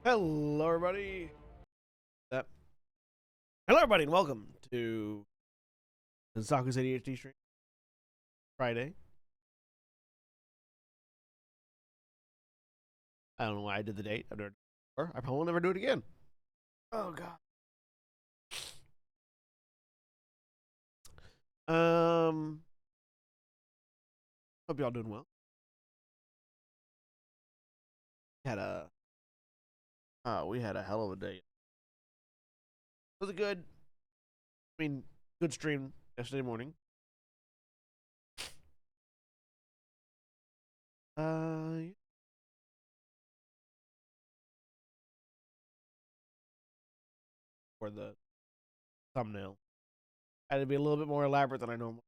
Hello, everybody. That. Hello, everybody, and welcome to Senstaku's ADHD stream. Friday. I don't know why I did the date. I've never done it before. I probably will never do it again. Oh God. Hope y'all doing well. Had a. We had a hell of a day. Was it good? I mean, good stream yesterday morning. Yeah. For the thumbnail, had to be a little bit more elaborate than I normally.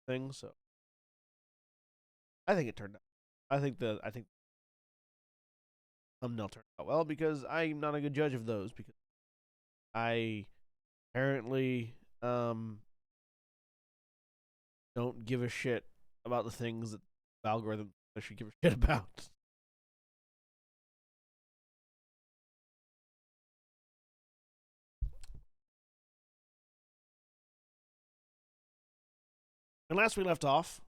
Thing, so I think it turned out. I think thumbnail turned out well because I'm not a good judge of those because I apparently don't give a shit about the things that the algorithm should give a shit about. And last we left off,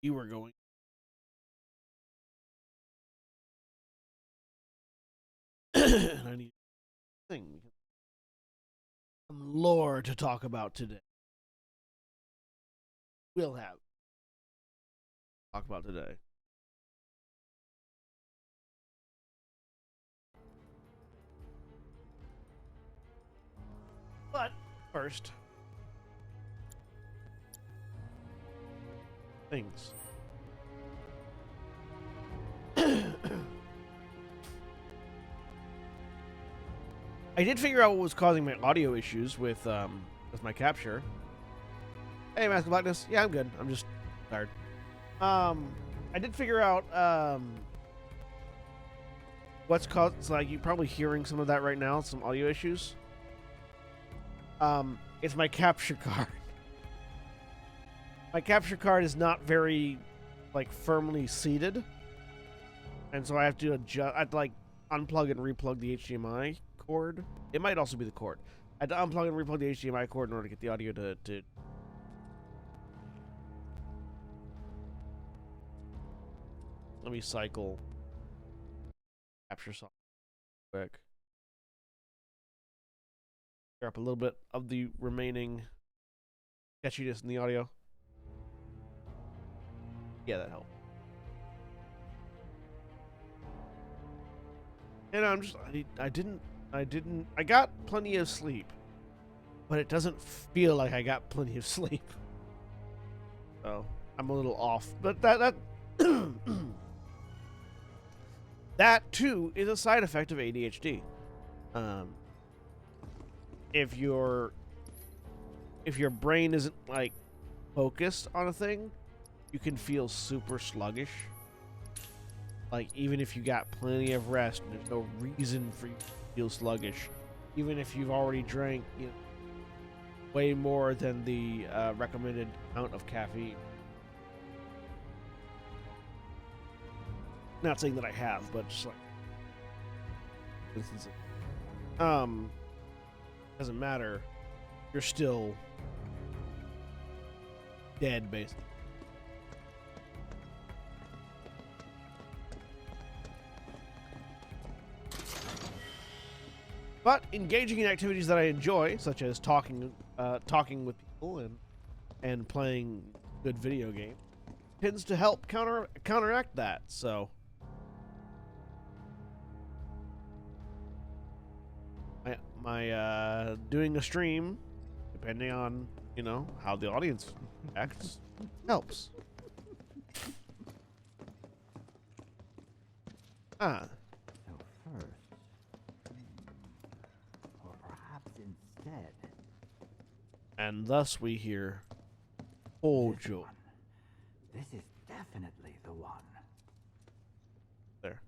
you were going. And I need thing some lore to talk about today. We'll have talk about today. But first, things. I did figure out what was causing my audio issues with my capture. Hey, Mask of Blackness. Yeah, I'm good. I'm just tired. I did figure out what's caused. It's like you're probably hearing some of that right now. Some audio issues. It's my capture card. My capture card is not very firmly seated, and so I have to adjust. I have to unplug and replug the HDMI cord. It might also be the cord. I had to unplug and replug the HDMI cord in order to get the audio to Let me cycle capture software quick. Clear up a little bit of the remaining sketchiness in the audio. Yeah, that helped. And I'm just I got plenty of sleep, but it doesn't feel like I got plenty of sleep. So I'm a little off, but that that too is a side effect of ADHD. If your brain isn't focused on a thing, you can feel super sluggish. Even if you got plenty of rest, there's no reason for you to feel sluggish. Even if you've already drank, way more than the recommended amount of caffeine. Not saying that I have, but just doesn't matter. You're still dead, basically. But engaging in activities that I enjoy, such as talking with people and playing good video games, tends to help counteract that. So my doing a stream, depending on how the audience acts, helps. So first, or perhaps instead. And thus we hear, "Oh, Joe." This is definitely the one. There.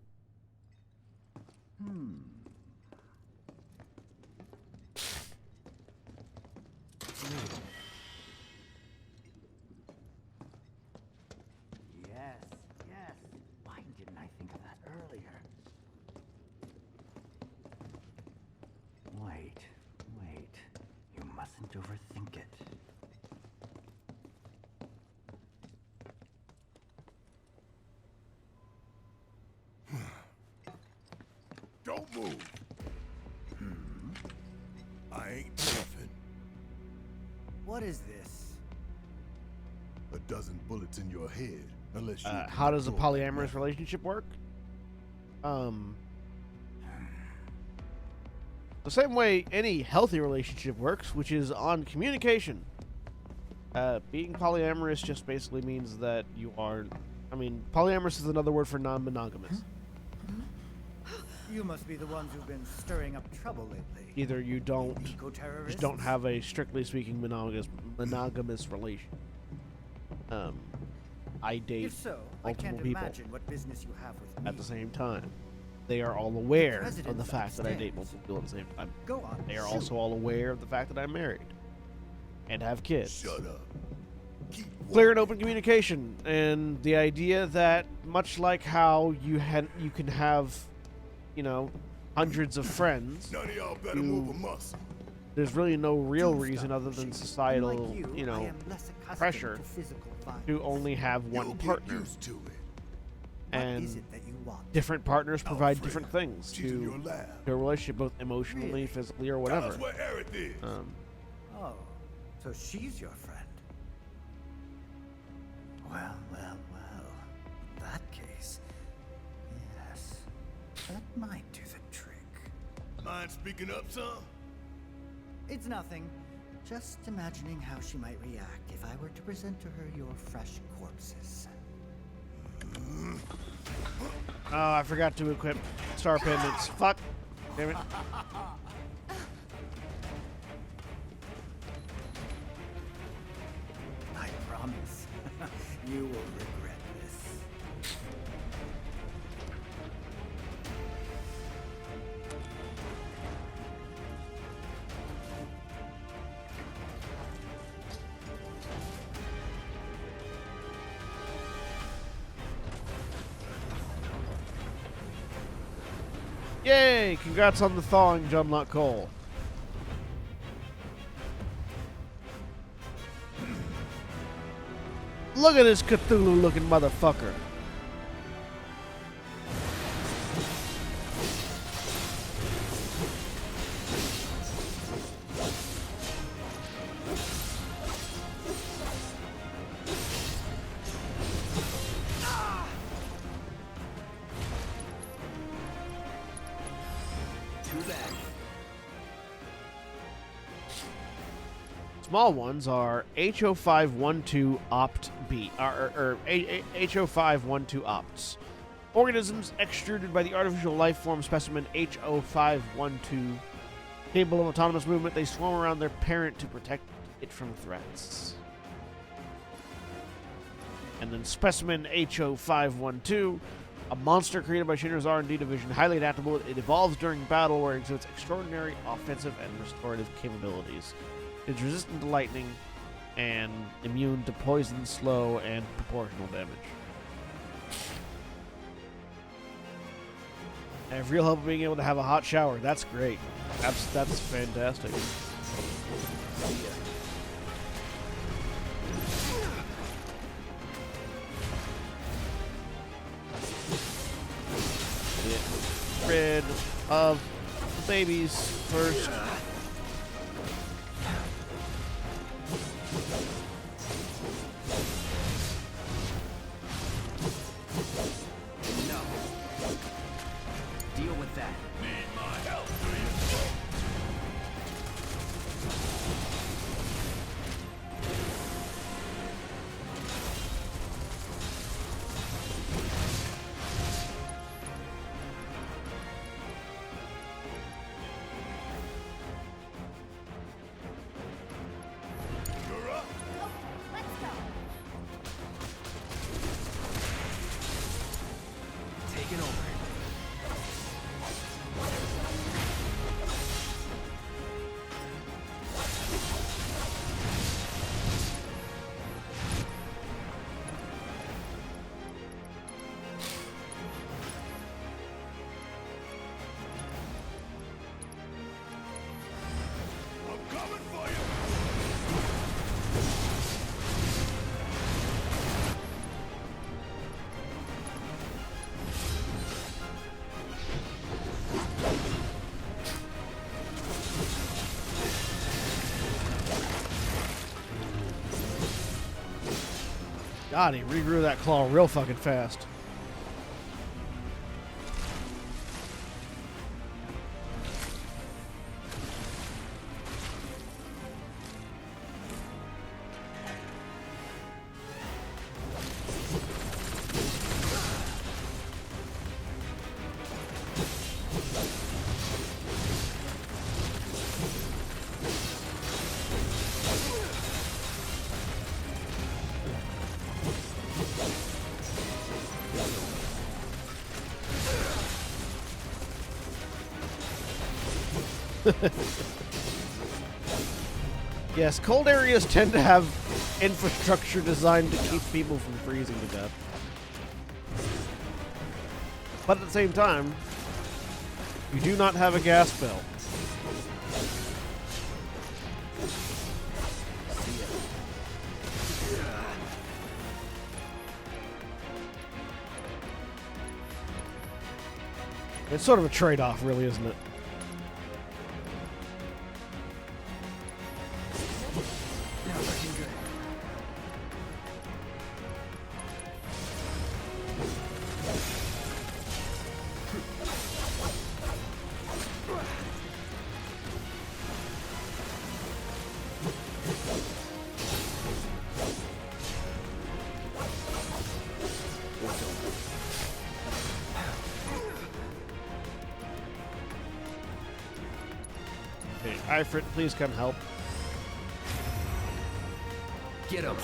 overthink it. Don't move. I ain't bluffing. What is this? A dozen bullets in your head, unless you. How does a polyamorous relationship work? The same way any healthy relationship works, which is on communication. Being polyamorous just basically means that you are. I mean, polyamorous is another word for non-monogamous. You must be the ones who've been stirring up trouble lately. Either you don't, Eco-terrorists? just don't have a strictly speaking monogamous relation. I date If so, I multiple can't people imagine what business you have with me. at the same time. They are all aware of the President's fact that I date upstairs. multiple people at the same time. Go on. They are shoot. also all aware of the fact that I'm married and have kids. Shut up. Keep Clear and open communication, and the idea that much like how you can have, you know, hundreds of friends, None of y'all better You- move a muscle. there's really no real Don't reason stop other than pushing. societal, Unlike you I know, am less accustomed pressure to physical violence. to only have You'll one get partner. used to it. What and is it that you want? Different partners provide Alfred, different things she's in your to lab. a relationship, both emotionally, Really? physically, or Tell whatever. us where Aerith is. Oh, so she's your friend. Well. In that case, yes, that might do the trick. Mind speaking up some? It's nothing. Just imagining how she might react if I were to present to her your fresh corpses. Oh, I forgot to equip star pendants. Fuck. Damn it. I promise, you will regret this. Yay! Congrats on the thawing, John Locke Cole. Look at this Cthulhu-looking motherfucker. Small ones are HO512 opt B, or HO512 opts. Organisms extruded by the artificial life form specimen HO512, capable of autonomous movement, they swarm around their parent to protect it from threats. And then specimen HO512, a monster created by Shinra's R&D division, highly adaptable. It evolves during battle where it exhibits extraordinary offensive and restorative capabilities. It's resistant to lightning and immune to poison, slow, and proportional damage. I have real hope of being able to have a hot shower. That's great. That's fantastic. Get rid of the babies first. Deal with that. God, he regrew that claw real fucking fast. Yes, cold areas tend to have infrastructure designed to keep people from freezing to death. But at the same time, you do not have a gas belt. It's sort of a trade-off, really, isn't it? Ifrit, please come help. Get him.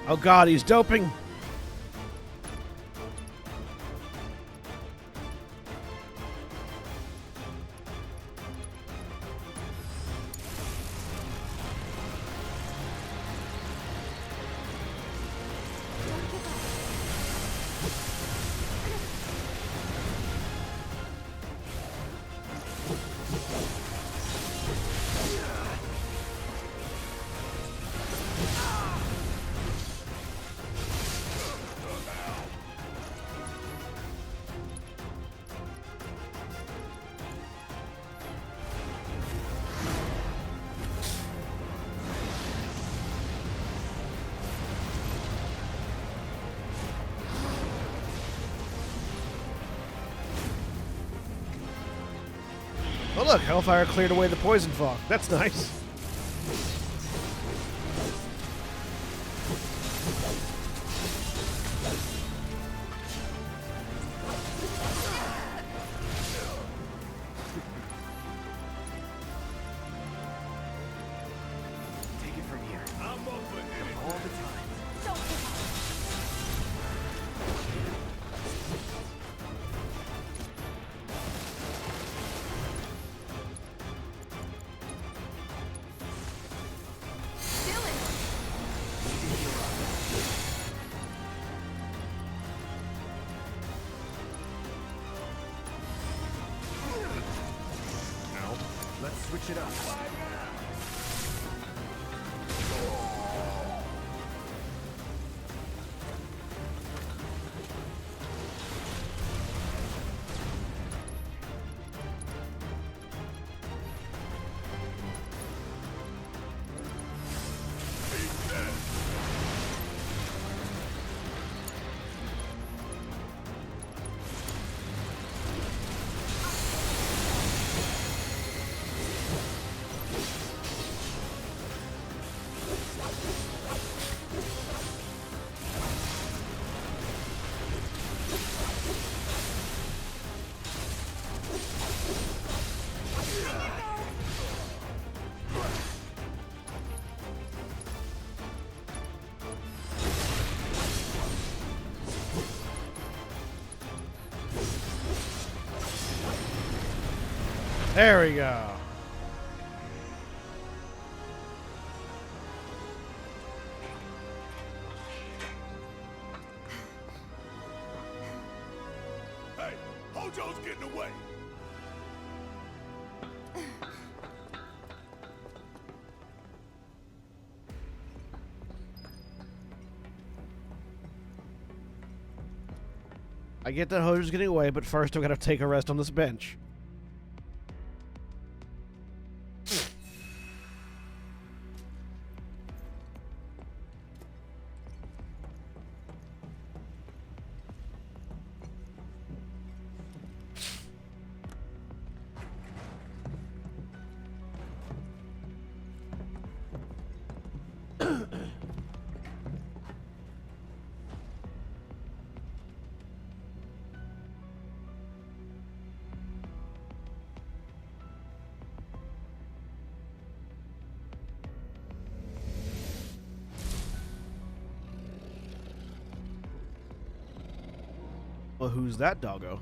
Oh god, he's doping! Oh look, Hellfire cleared away the poison fog. That's nice. Take it from here. I'm over here. All the time. Let's switch it up. There we go. Hey, Hojo's getting away. I get that Hojo's getting away, but first I'm gonna take a rest on this bench. Well, who's that doggo?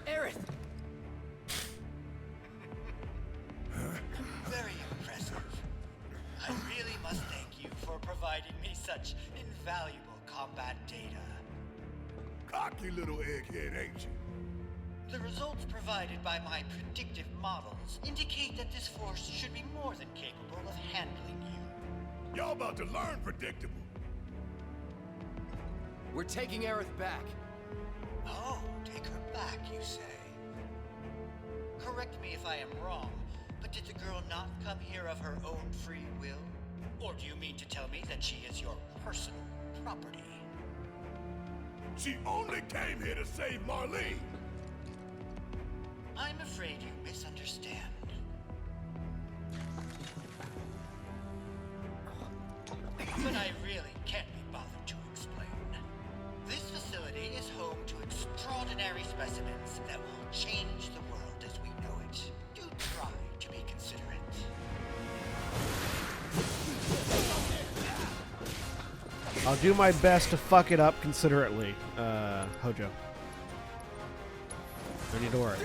Aerith! Very impressive. I really must thank you for providing me such invaluable combat data. Cocky little egghead, ain't you? The results provided by my predictive models indicate that this force should be more than capable of handling you. Y'all about to learn predictable. We're taking Aerith back. Oh, take her back, you say? Correct me if I am wrong, but did the girl not come here of her own free will? Or do you mean to tell me that she is your personal property? She only came here to save Marlene. I'm afraid you misunderstand. But I really can't be bothered to explain. This facility is home to extraordinary specimens that will change the world as we know it. Do try to be considerate. I'll do my best to fuck it up considerately, Hojo. No need to worry.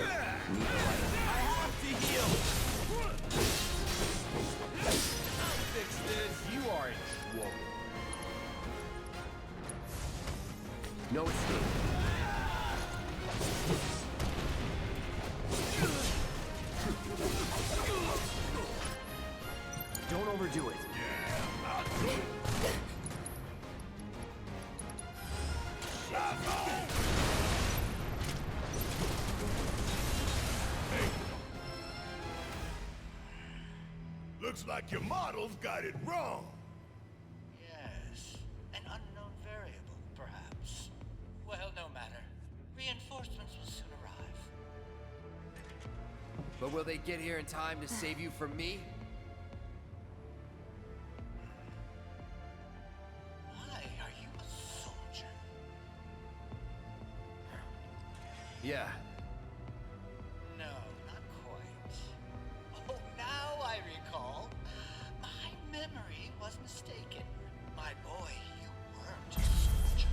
Fix this. You are in trouble. No escape. Don't overdo it. Looks like your models got it wrong. Yes, an unknown variable, perhaps. Well, no matter. Reinforcements will soon arrive. But will they get here in time to save you from me? Why are you a soldier? Yeah. No, not quite. Oh, now I recall. My memory was mistaken. My boy, you weren't a soldier.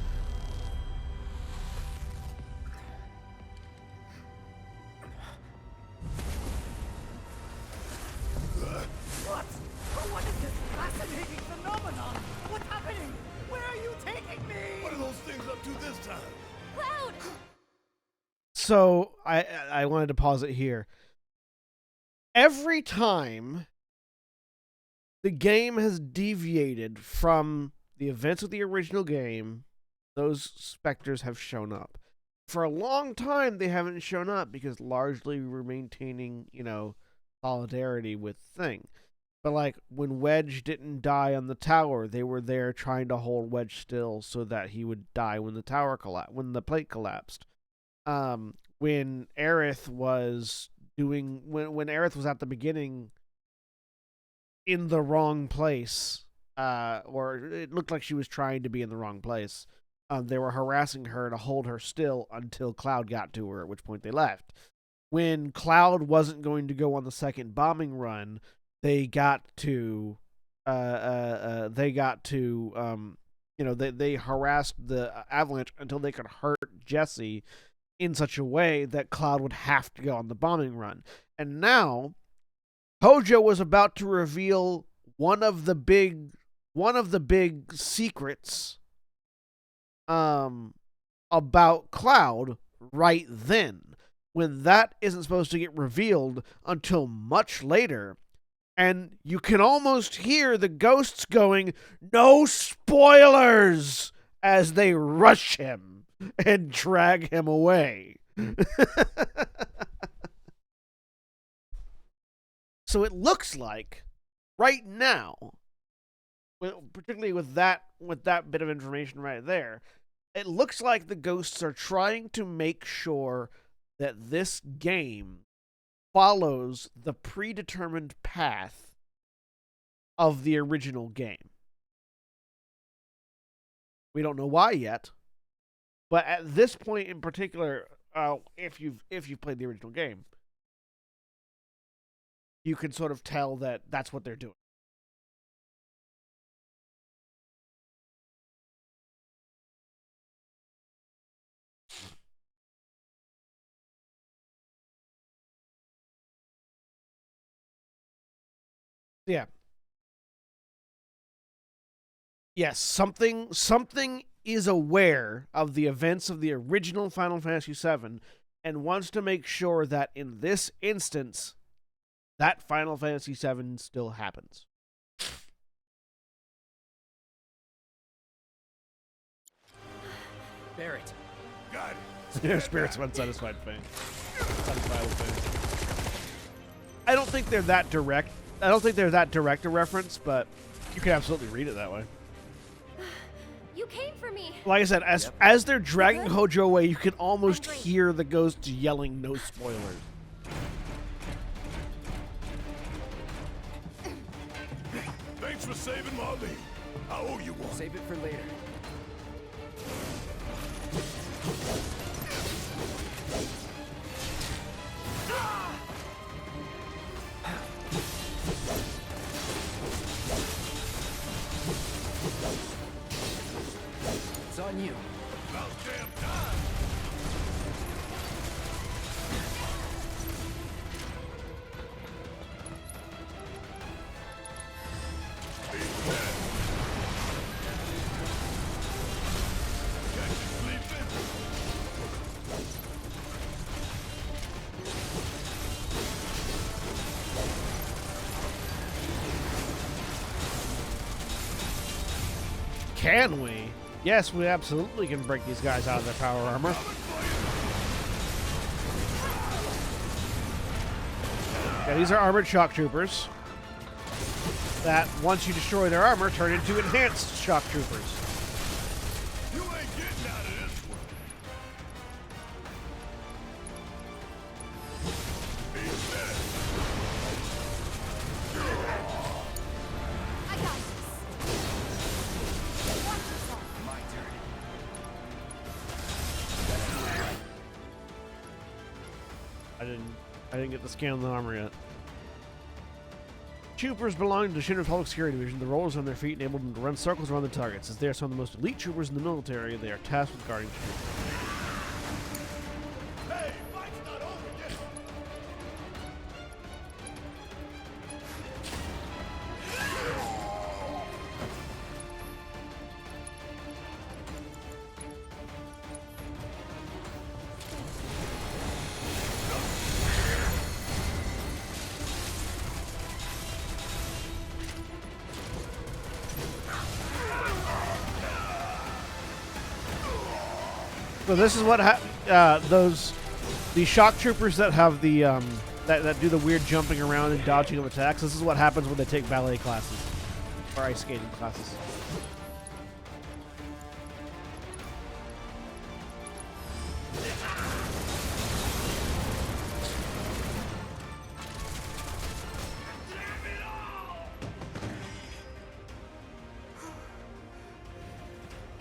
What? Oh, what is this fascinating phenomenon? What's happening? Where are you taking me? What are those things up to this time? Cloud! So I wanted to pause it here. Every time the game has deviated from the events of the original game, those specters have shown up. For a long time, they haven't shown up because largely we're maintaining, solidarity with Thing. But like when Wedge didn't die on the tower, they were there trying to hold Wedge still so that he would die when the tower when the plate collapsed. When Aerith was when Aerith was at the beginning in the wrong place, or it looked like she was trying to be in the wrong place. They were harassing her to hold her still until Cloud got to her, at which point they left. When Cloud wasn't going to go on the second bombing run, they got to they harassed the Avalanche until they could hurt Jesse in such a way that Cloud would have to go on the bombing run. And now Hojo was about to reveal one of the big secrets about Cloud right then, when that isn't supposed to get revealed until much later. And you can almost hear the ghosts going, "No spoilers!" as they rush him and drag him away. So it looks like right now, particularly with that bit of information right there, it looks like the ghosts are trying to make sure that this game follows the predetermined path of the original game. We don't know why yet, but at this point in particular, if you've played the original game, you can sort of tell that that's what they're doing. Yeah. Yes, something is aware of the events of the original Final Fantasy VII and wants to make sure that in this instance, that Final Fantasy VII still happens. Barrett. Got it. Their spirits of unsatisfied fame. I don't think they're that direct. I don't think they're that direct a reference, but you can absolutely read it that way. You came for me. Like I said, as they're dragging Hojo away, you can almost hear the ghosts yelling, "No spoilers." Thanks for saving Marlene. I owe you one. Save it for later. It's on you. About damn time. Can we? Yes, we absolutely can break these guys out of their power armor. Yeah, these are armored shock troopers that, once you destroy their armor, turn into enhanced shock troopers. You ain't getting out of this one. He's dead. I got this. Watch yourself. My turn. I didn't get to scan the armor yet. Troopers belonging to the Shinra Public Security Division. The rollers on their feet enable them to run circles around the targets. As they are some of the most elite troopers in the military, they are tasked with guarding troopers. Hey, fight's not over yet. So this is what the shock troopers that have the that do the weird jumping around and dodging of attacks. This is what happens when they take ballet classes or ice skating classes.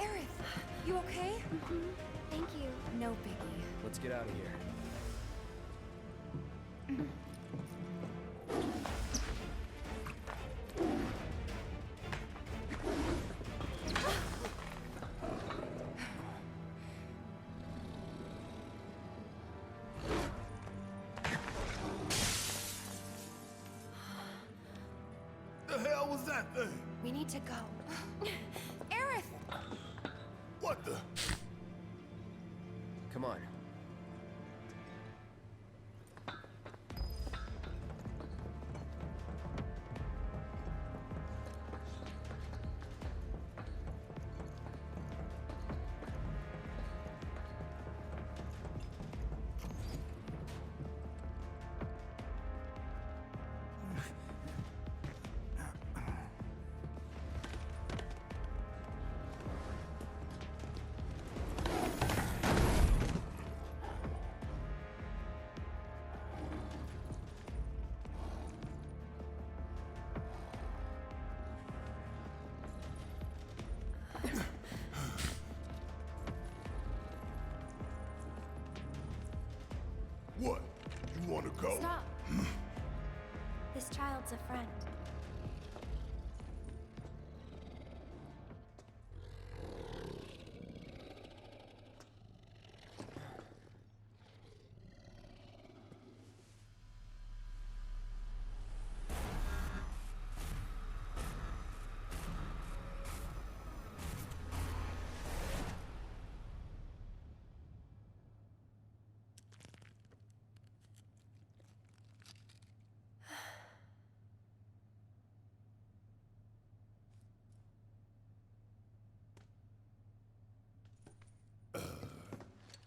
Aerith, you okay? Thank you. No biggie. Let's get out of here. hell was that thing? We need to go. Aerith! What the? Come on. What? You want to go? Stop. This child's a friend.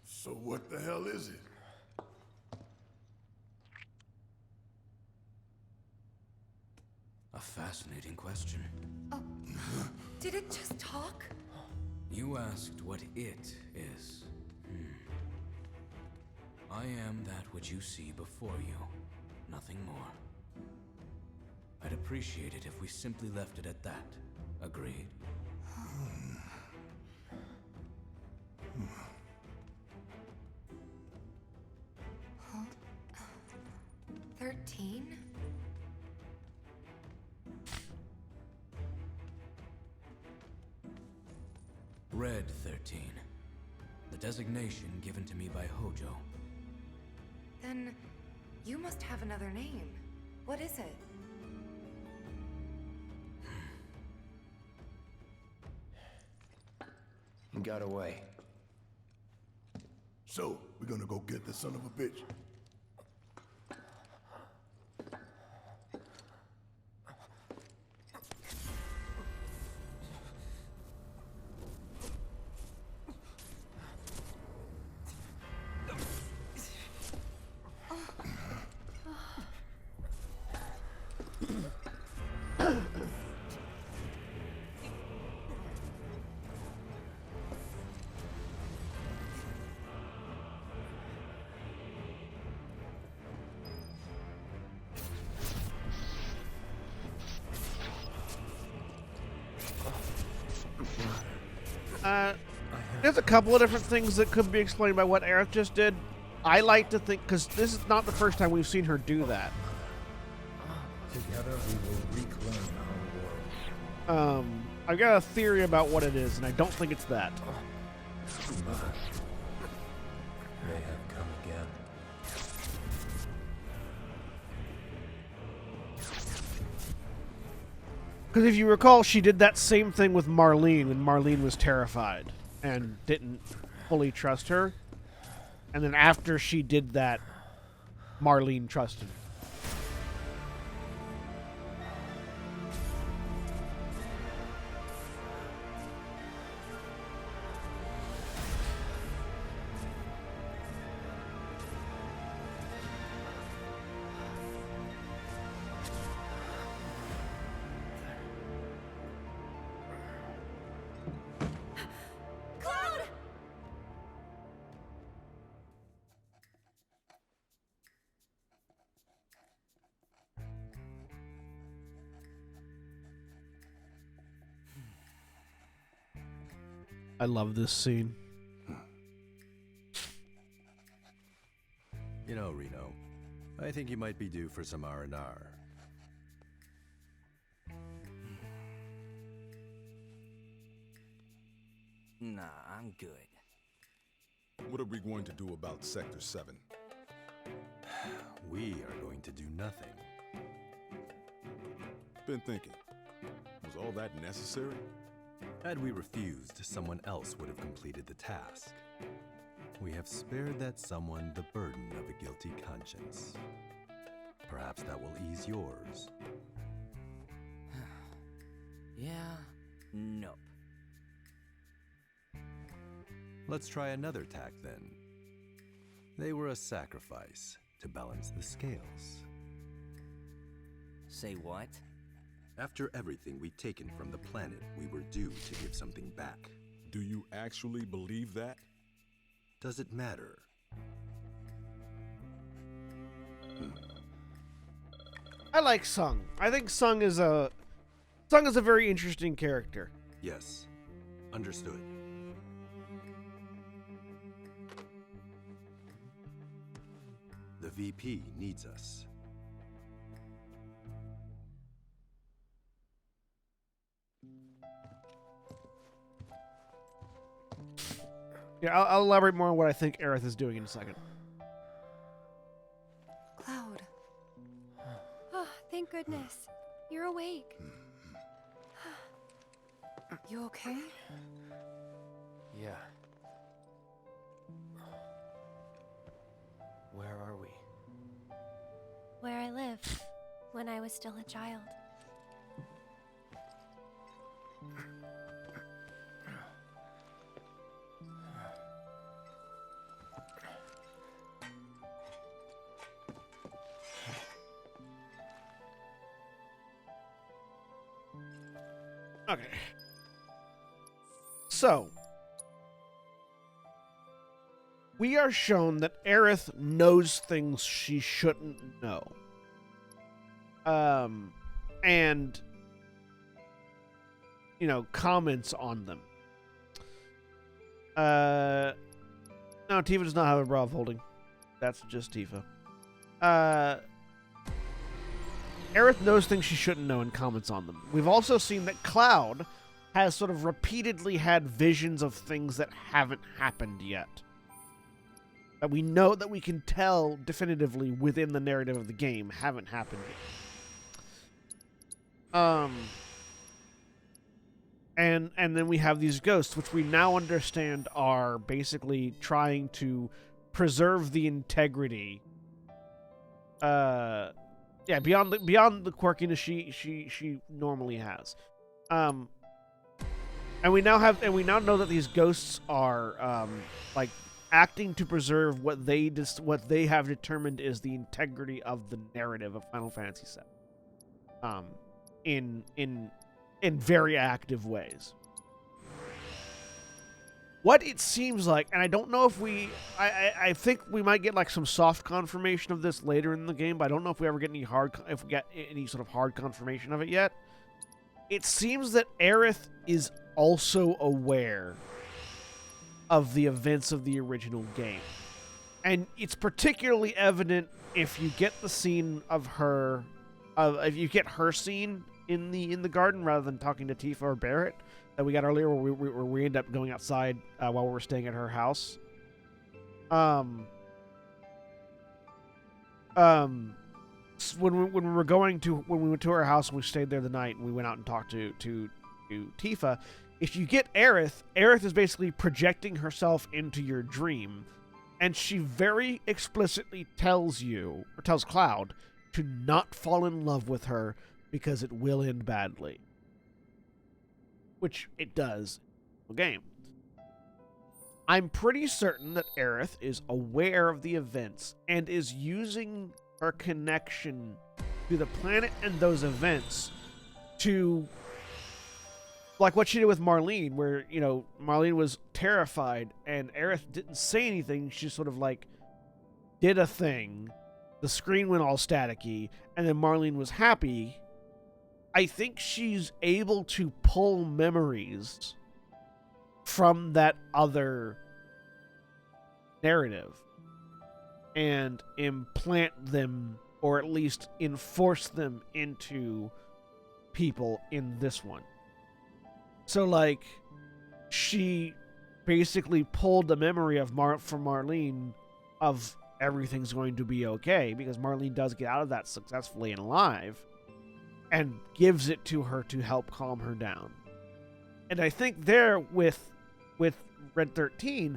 So what the hell is it? A fascinating question. Oh, did it just talk? You asked what it is. I am that which you see before you, nothing more. I'd appreciate it if we simply left it at that. Agreed? 13? Red 13. The designation given to me by Hojo. Then you must have another name. What is it? He got away. So, we're gonna go get this son of a bitch. There's a couple of different things that could be explained by what Aerith just did. I like to think, because this is not the first time we've seen her do that. Together we will reclaim our world. I've got a theory about what it is, and I don't think it's that. May have come again. Because if you recall, she did that same thing with Marlene when Marlene was terrified and didn't fully trust her. And then after she did that, Marlene trusted her. I love this scene. You know, Reno, I think you might be due for some R&R. Nah, I'm good. What are we going to do about Sector 7? We are going to do nothing. Been thinking, was all that necessary? Had we refused, someone else would have completed the task. We have spared that someone the burden of a guilty conscience. Perhaps that will ease yours. Yeah. Nope. Let's try another tack then. They were a sacrifice to balance the scales. Say what? After everything we'd taken from the planet, we were due to give something back. Do you actually believe that? Does it matter? I like Sung. I think Sung is a very interesting character. Yes. Understood. The VP needs us. Yeah, I'll elaborate more on what I think Aerith is doing in a second. Cloud. Oh, thank goodness. You're awake. You okay? Yeah. Where are we? Where I lived when I was still a child. Okay. So, we are shown that Aerith knows things she shouldn't know. And, you know, comments on them. No, Tifa does not have a bra holding. That's just Tifa. Aerith knows things she shouldn't know and comments on them. We've also seen that Cloud has sort of repeatedly had visions of things that haven't happened yet. That we know, that we can tell definitively within the narrative of the game haven't happened yet. And then we have these ghosts, which we now understand are basically trying to preserve the integrity. Yeah, beyond the quirkiness she normally has. And we now know that these ghosts are like acting to preserve what they have determined is the integrity of the narrative of Final Fantasy VII. In very active ways. What it seems like, and I don't know if I think we might get like some soft confirmation of this later in the game, but I don't know if we ever get any sort of hard confirmation of it yet. It seems that Aerith is also aware of the events of the original game. And it's particularly evident if you get the scene of her, if you get her scene in the garden rather than talking to Tifa or Barrett that we got earlier, where we end up going outside while we were staying at her house. When we went to her house and we stayed there the night and we went out and talked to Tifa, if you get Aerith is basically projecting herself into your dream, and she very explicitly tells Cloud to not fall in love with her because it will end badly. Which it does in the game. I'm pretty certain that Aerith is aware of the events and is using her connection to the planet and those events to, like what she did with Marlene, where, you know, Marlene was terrified and Aerith didn't say anything. She sort of like did a thing. The screen went all staticky and then Marlene was happy. I think she's able to pull memories from that other narrative and implant them, or at least enforce them into people in this one. So, like, she basically pulled the memory of from Marlene of everything's going to be okay, because Marlene does get out of that successfully and alive. and gives it to her to help calm her down. And I think there with Red 13,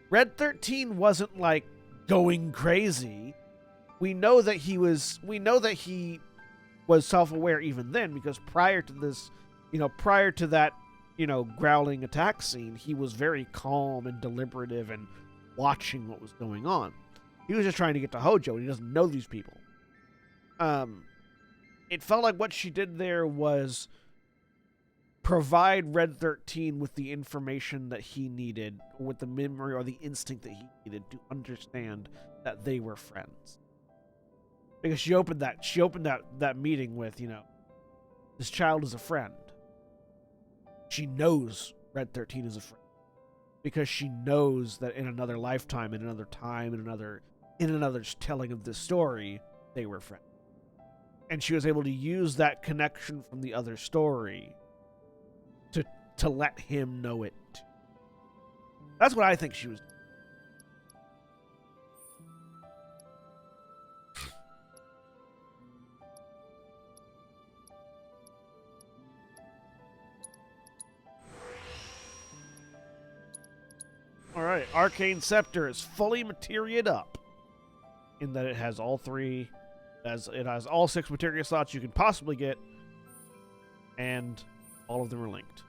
Red 13 wasn't like going crazy. We know that he was self-aware even then, because prior to this, prior to that, growling attack scene, he was very calm and deliberative and watching what was going on. He was just trying to get to Hojo, and he doesn't know these people. It felt like what she did there was provide Red 13 with the information that he needed, or with the memory or the instinct that he needed to understand that they were friends. Because she opened that meeting with, this child is a friend. She knows Red 13 is a friend. Because she knows that in another lifetime, in another time, in another telling of this story, they were friends. And she was able to use that connection from the other story to let him know it. That's what I think she was doing. Alright, Arcane Scepter is fully materiaed up, in that it has all 6 materia slots you can possibly get, and all of them are linked.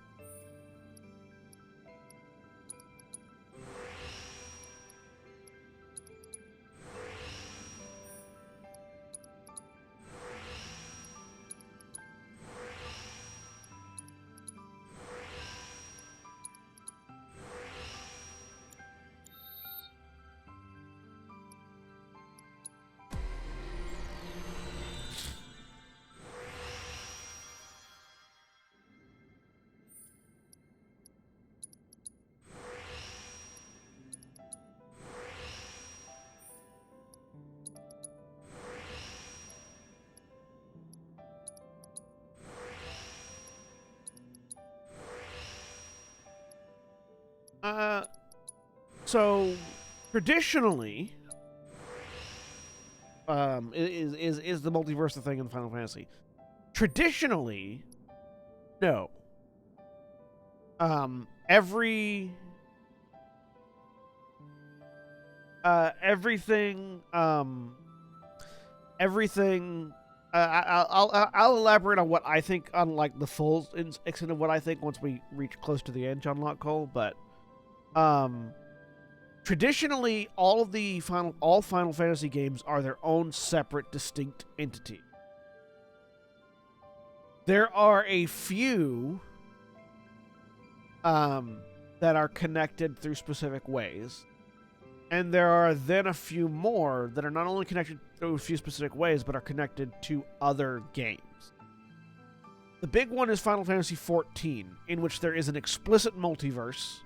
So traditionally, is the multiverse a thing in Final Fantasy? Traditionally, no. Everything. I'll elaborate on what I think on like the full extent of what I think once we reach close to the end, John Locke, but traditionally all Final Fantasy games are their own separate, distinct entity. There are a few that are connected through specific ways. And there are then a few more that are not only connected through a few specific ways, but are connected to other games. The big one is Final Fantasy XIV, in which there is an explicit multiverse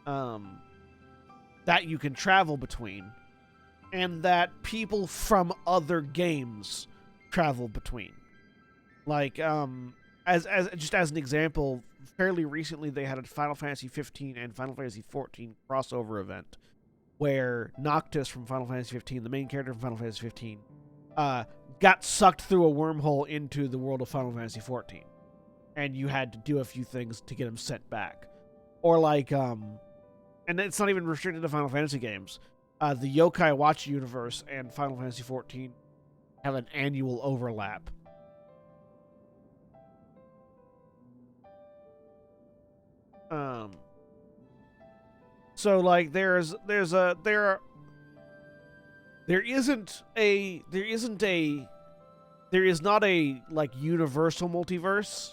that you can travel between, and that people from other games travel between. Like, as an example, fairly recently they had a Final Fantasy 15 and Final Fantasy 14 crossover event, where Noctis from Final Fantasy 15, the main character from Final Fantasy 15, got sucked through a wormhole into the world of Final Fantasy 14. And you had to do a few things to get him sent back. Or like, and it's not even restricted to Final Fantasy games. The Yokai Watch universe and Final Fantasy 14 have an annual overlap. So like there isn't not a like universal multiverse.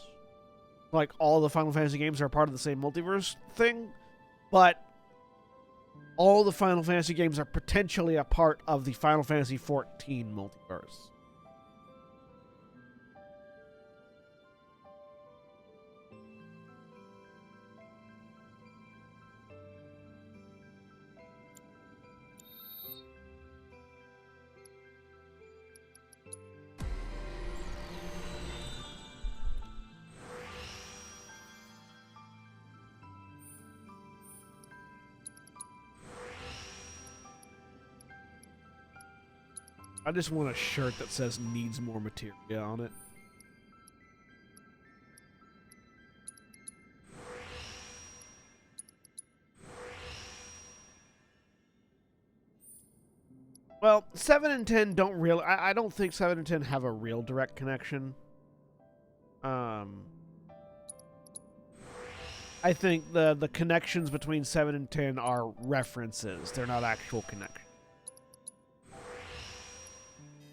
Like all the Final Fantasy games are part of the same multiverse thing, but all the Final Fantasy games are potentially a part of the Final Fantasy 14 multiverse. I just want a shirt that says needs more materia on it. Well, 7 and 10 don't really... I don't think 7 and 10 have a real direct connection. I think the connections between 7 and 10 are references. They're not actual connections.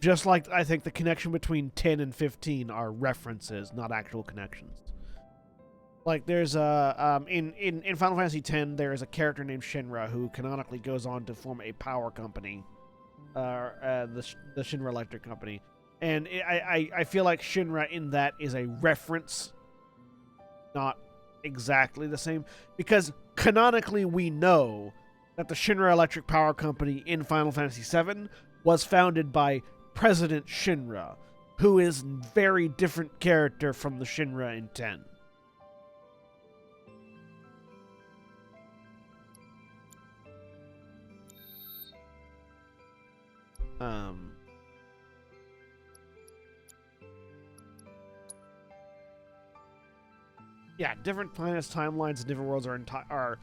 Just like I think the connection between 10 and 15 are references, not actual connections. Like there's a in Final Fantasy X, there is a character named Shinra who canonically goes on to form a power company, the Shinra Electric Company, and I feel like Shinra in that is a reference, not exactly the same, because canonically we know that the Shinra Electric Power Company in Final Fantasy VII was founded by President Shinra, who is a very different character from the Shinra in 10. Yeah, different planets, timelines, and different worlds are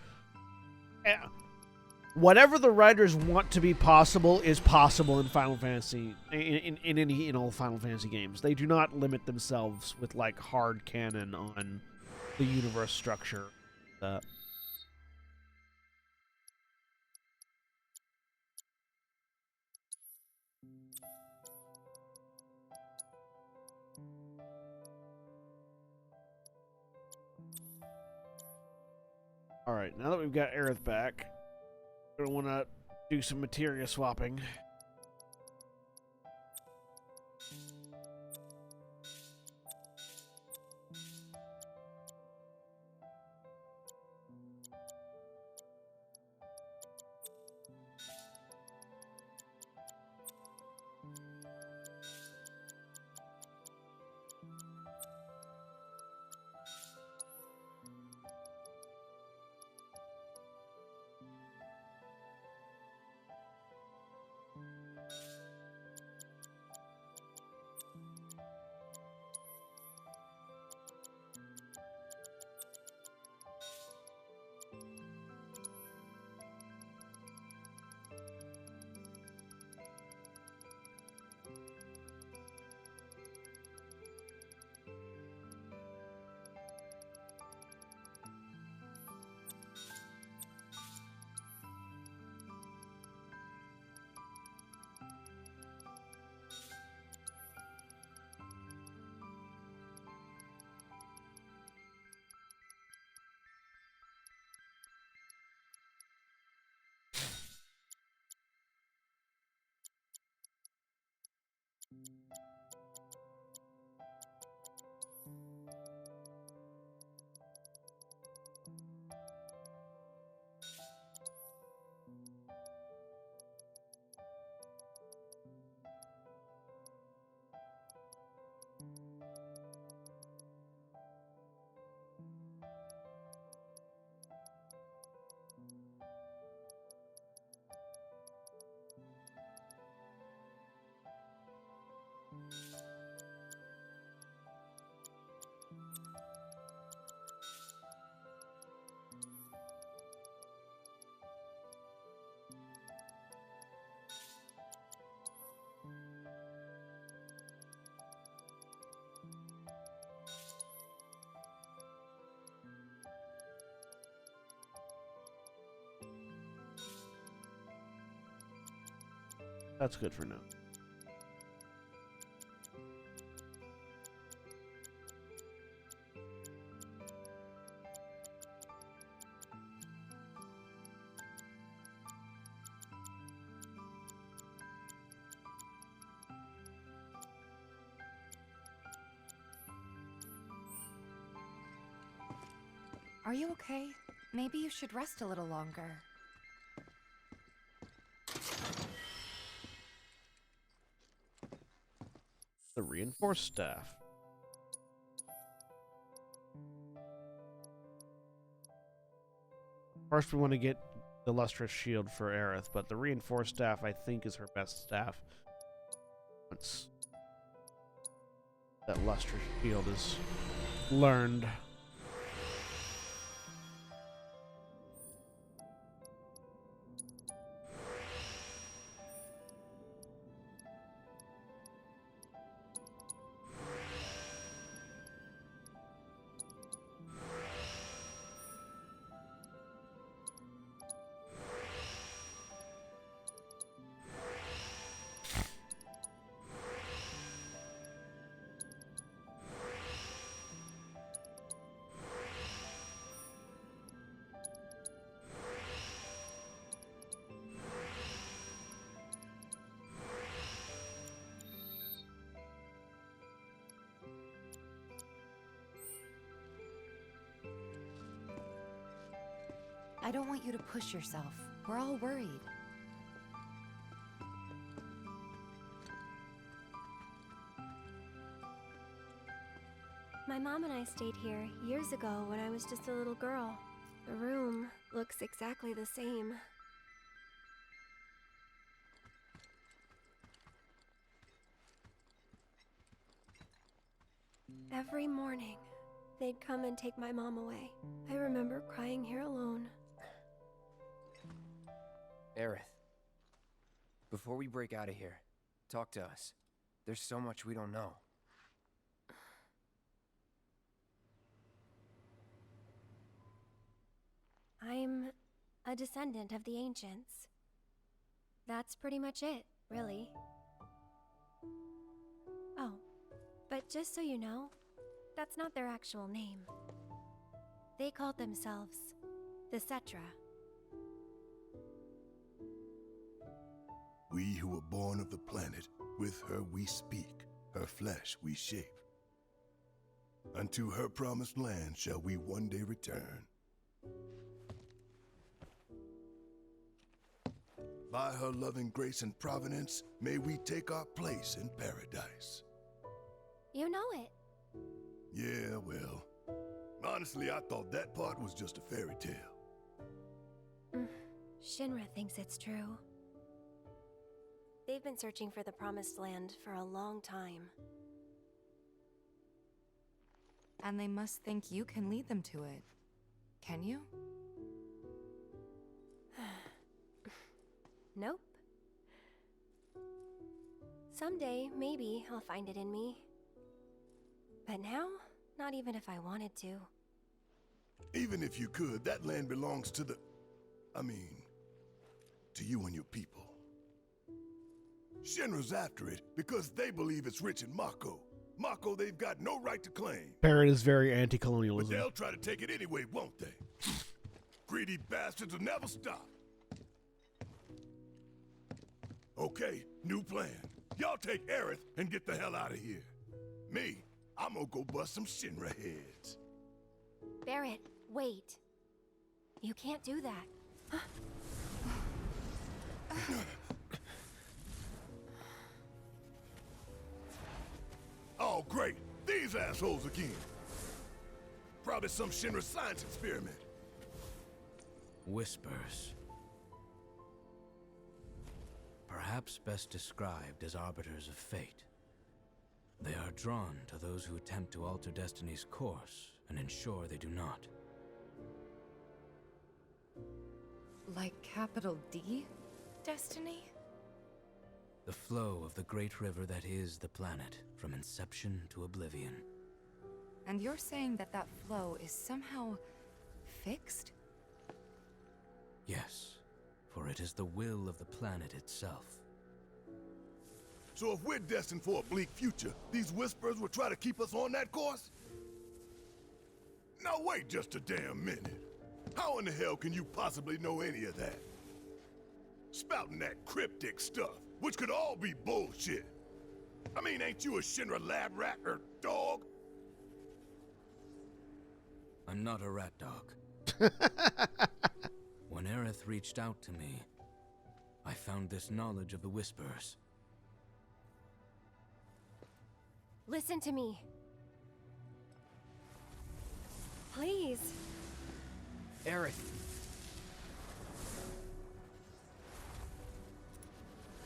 whatever the writers want to be possible is possible in Final Fantasy, in all Final Fantasy games. They do not limit themselves with like hard canon on the universe structure. Alright, now that we've got Aerith back, we're going to want to do some materia swapping. That's good for now. Are you okay? Maybe you should rest a little longer. The reinforced staff. First, we want to get the lustrous shield for Aerith, but the reinforced staff, I think, is her best staff. once that luster shield is learned. I don't want you to push yourself. We're all worried. My mom and I stayed here years ago when I was just a little girl. The room looks exactly the same. Every morning, they'd come and take my mom away. I remember crying here alone. Aerith, before we break out of here, talk to us. There's so much we don't know. I'm a descendant of the ancients. That's pretty much it, really. Oh, but just so you know, that's not their actual name. They called themselves the Cetra. We who were born of the planet, with her we speak, her flesh we shape. Unto her promised land shall we one day return. By her loving grace and providence, may we take our place in paradise. You know it. Yeah, well, honestly, I thought that part was just a fairy tale. Shinra thinks it's true. They've been searching for the Promised Land for a long time. And they must think you can lead them to it. Can you? Nope. Someday, maybe, I'll find it in me. But now, not even if I wanted to. Even if you could, that land belongs to the... to you and your people. Shinra's after it because they believe it's rich in Mako. Mako they've got no right to claim. Barrett is very But anti-colonialism. they'll try to take it anyway, won't they? Greedy bastards will never stop. Okay, new plan. Y'all take Aerith and get the hell out of here. Me, I'm gonna go bust some Shinra heads. Barrett, wait. You can't do that. Oh, great. These assholes again. Probably some Shinra science experiment. Whispers. Perhaps best described as arbiters of fate. They are drawn to those who attempt to alter destiny's course and ensure they do not. Like capital D? Destiny? The flow of the great river that is the planet, from inception to oblivion. And you're saying that that flow is somehow fixed? Yes, for it is the will of the planet itself. So if we're destined for a bleak future, these whispers will try to keep us on that course? Now wait just a damn minute. How in the hell can you possibly know any of that? Spouting that cryptic stuff, which could all be bullshit. Ain't you a Shinra lab rat or dog? I'm not a rat dog. When Aerith reached out to me, I found this knowledge of the Whispers. Listen to me. Please. Aerith.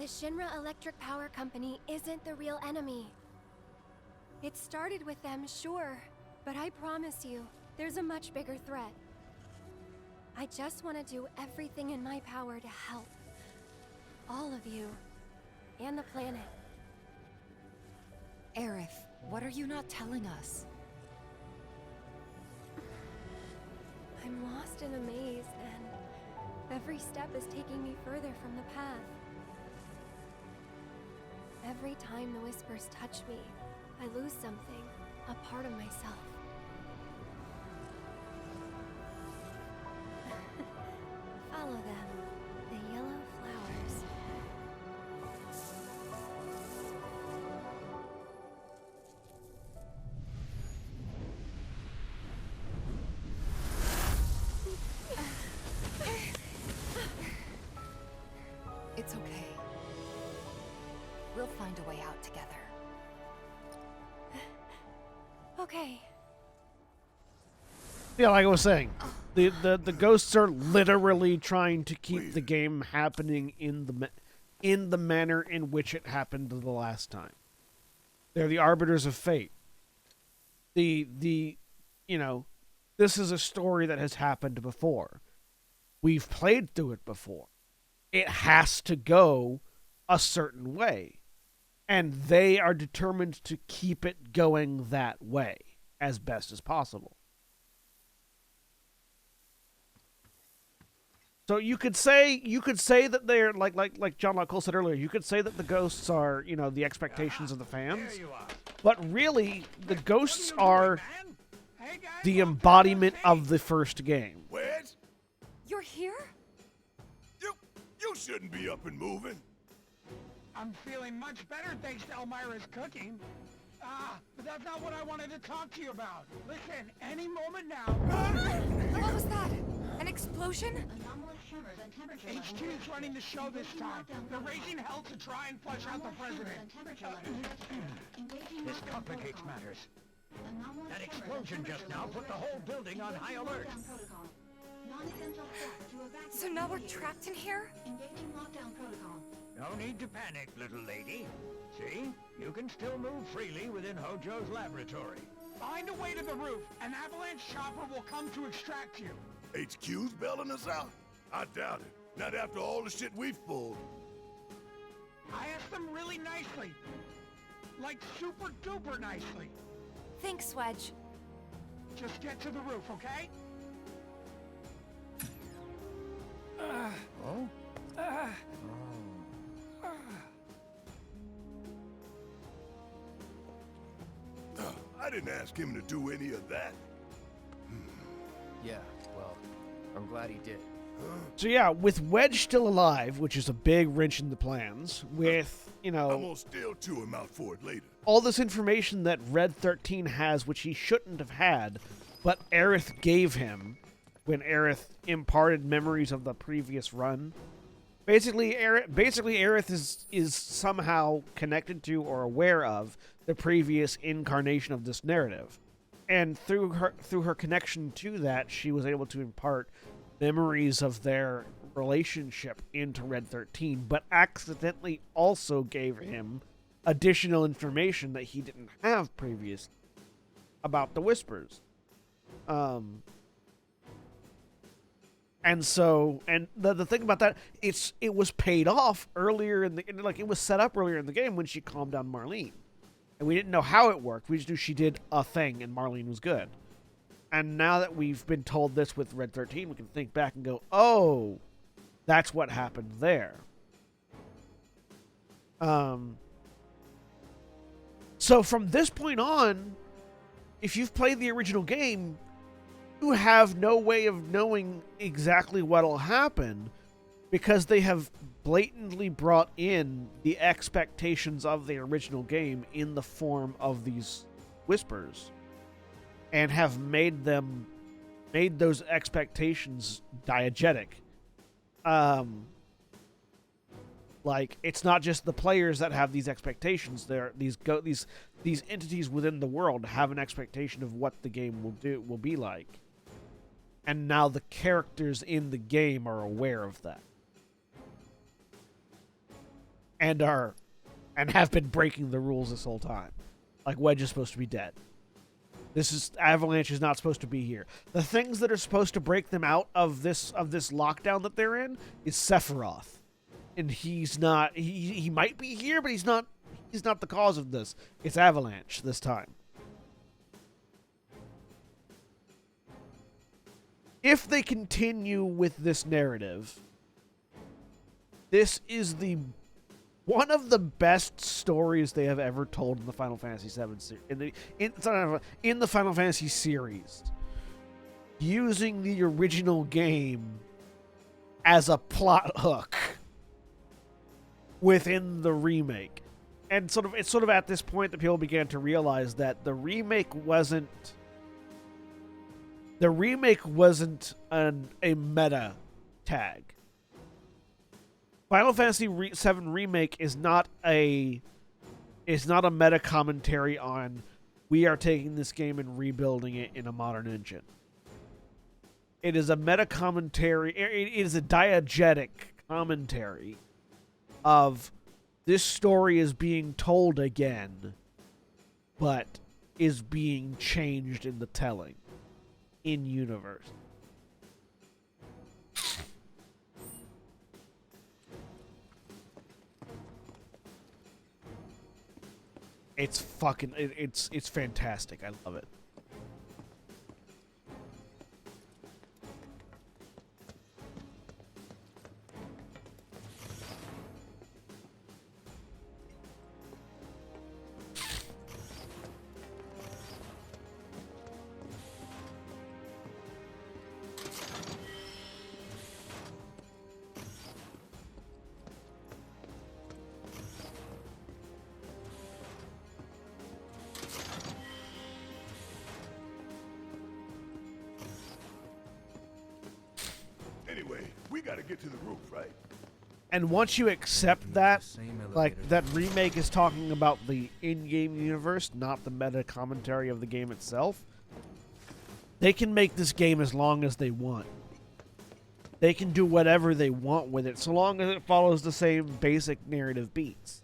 The Shinra Electric Power Company isn't the real enemy. It started with them, sure, but I promise you, there's a much bigger threat. I just want to do everything in my power to help. All of you. And the planet. Aerith, what are you not telling us? I'm lost in a maze, and every step is taking me further from the path. Every time the whispers touch me, I lose something, a part of myself. Follow them, the yellow flowers. It's okay. We'll find a way out together. Okay. Yeah, like I was saying, the ghosts are literally trying to keep the game happening in the manner in which it happened the last time. They're the arbiters of fate. The you know, this is a story that has happened before. We've played through it before. It has to go a certain way. And they are determined to keep it going that way as best as possible. So you could say that they're like John Locke Cole said earlier, you could say that the ghosts are, you know, the expectations of the fans. But really, the ghosts are the embodiment of the first game. Wedge, You're here? you shouldn't be up and moving. I'm feeling much better thanks to Elmira's cooking. But that's not what I wanted to talk to you about. Listen, any moment now... What was that? An explosion? HQ's running the show this time. They're raising hell to try and flush out the president. This complicates matters. That explosion just now put the whole building on high alert. So now we're trapped in here? No need to panic, little lady. See? You can still move freely within Hojo's laboratory. Find a way to the roof. An avalanche chopper will come to extract you. HQ's bailing us out? I doubt it. Not after all the shit we've pulled. I asked them really nicely. Like super duper nicely. Thanks, Wedge. Just get to the roof, okay? Oh? I didn't ask him to do any of that. Yeah, well, I'm glad he did. So yeah, with Wedge still alive, which is a big wrench in the plans, with, you know... I'm gonna still chew him out for it later. All this information that Red 13 has, which he shouldn't have had, but Aerith gave him when Aerith imparted memories of the previous run. Basically, Aerith is somehow connected to or aware of the previous incarnation of this narrative. And through her connection to that, she was able to impart memories of their relationship into Red 13, but accidentally also gave him additional information that he didn't have previously about the Whispers. And so, and the thing about that, it was paid off earlier it was set up earlier in the game when she calmed down Marlene. And we didn't know how it worked. We just knew she did a thing and Marlene was good. And now that we've been told this with Red 13, we can think back and go, oh, that's what happened there. So from this point on, if you've played the original game, you have no way of knowing exactly what'll happen because they have blatantly brought in the expectations of the original game in the form of these whispers and have made those expectations diegetic. Like, it's not just the players that have these expectations. These entities within the world have an expectation of what the game will be like. And now the characters in the game are aware of that. and have been breaking the rules this whole time. Like, Wedge is supposed to be dead. Avalanche is not supposed to be here. The things that are supposed to break them out of this lockdown that they're in is Sephiroth. And he's not, he might be here, but he's not the cause of this. It's Avalanche this time. If they continue with this narrative, this is one of the best stories they have ever told in the Final Fantasy VII in the Final Fantasy series, using the original game as a plot hook within the remake. And it's sort of at this point that people began to realize that the remake wasn't a meta tag. Final Fantasy VII Remake is not a meta commentary on we are taking this game and rebuilding it in a modern engine. It is a meta commentary. It is a diegetic commentary of this story is being told again, but is being changed in the telling, in universe. It's it's fantastic. I love it. Anyway, we gotta get to the roof, right? And once you accept that, like, that remake is talking about the in-game universe, not the meta commentary of the game itself, they can make this game as long as they want. They can do whatever they want with it, so long as it follows the same basic narrative beats.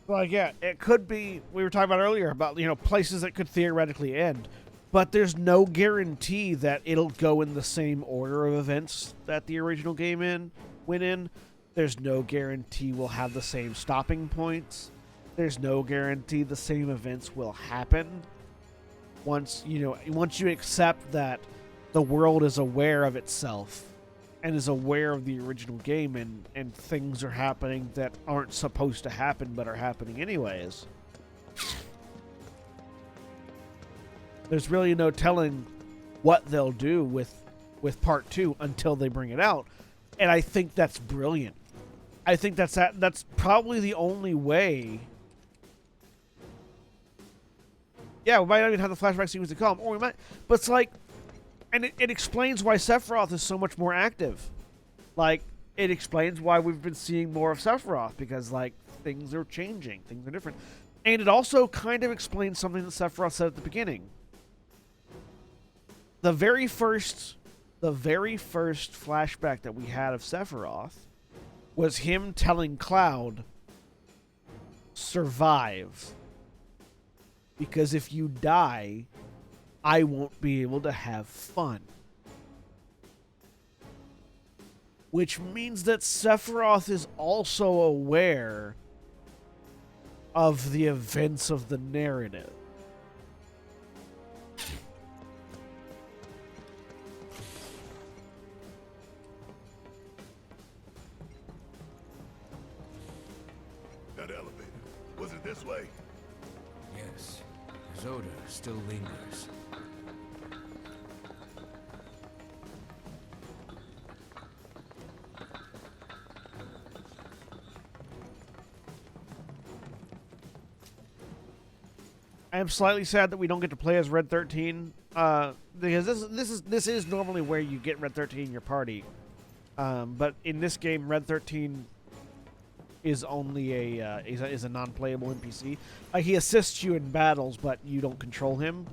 Like, yeah, it could be, we were talking about earlier about, places that could theoretically end, but there's no guarantee that it'll go in the same order of events that the original game went in. There's no guarantee we'll have the same stopping points. There's no guarantee the same events will happen. Once you accept that the world is aware of itself and is aware of the original game, and things are happening that aren't supposed to happen but are happening anyways, there's really no telling what they'll do with part 2 until they bring it out. And I think that's brilliant. I think that's probably the only way. Yeah, we might not even have the flashback sequence to come, or we might, but it's like, and it explains why Sephiroth is so much more active. Like, it explains why we've been seeing more of Sephiroth, because, like, things are changing, things are different. And it also kind of explains something that Sephiroth said at the beginning. The very first flashback that we had of Sephiroth was him telling Cloud, survive. Because if you die, I won't be able to have fun. Which means that Sephiroth is also aware of the events of the narrative. That elevator, was it this way? Yes, his odor still lingers. I am slightly sad that we don't get to play as Red 13, because this is normally where you get Red 13 in your party, but in this game, Red 13 is only is a non-playable NPC. Like he assists you in battles, but you don't control him,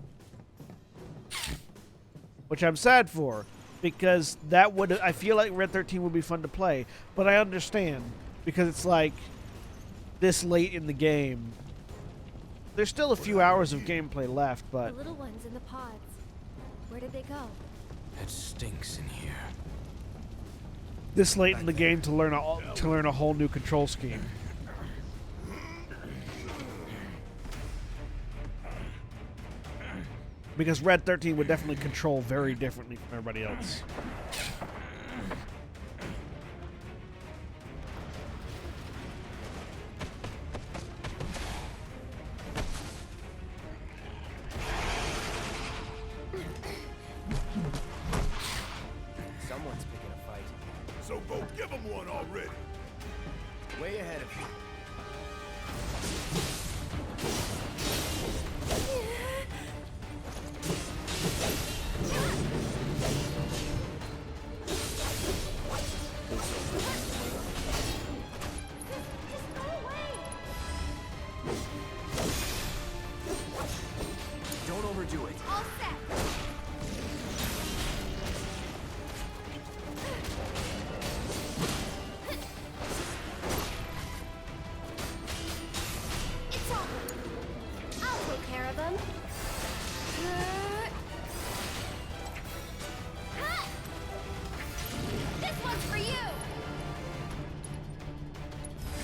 which I'm sad for, because that would I feel like Red 13 would be fun to play, but I understand because it's like this late in the game. There's still a few hours of gameplay left, but The little ones in the pods. Where did they go? It stinks in here. this late in the game to learn a whole new control scheme. Because Red 13 would definitely control very differently from everybody else. Someone's picking a fight. So go give him one already. Way ahead of you. Don't overdo it. All set. It's over. I'll take care of them. This one's for you.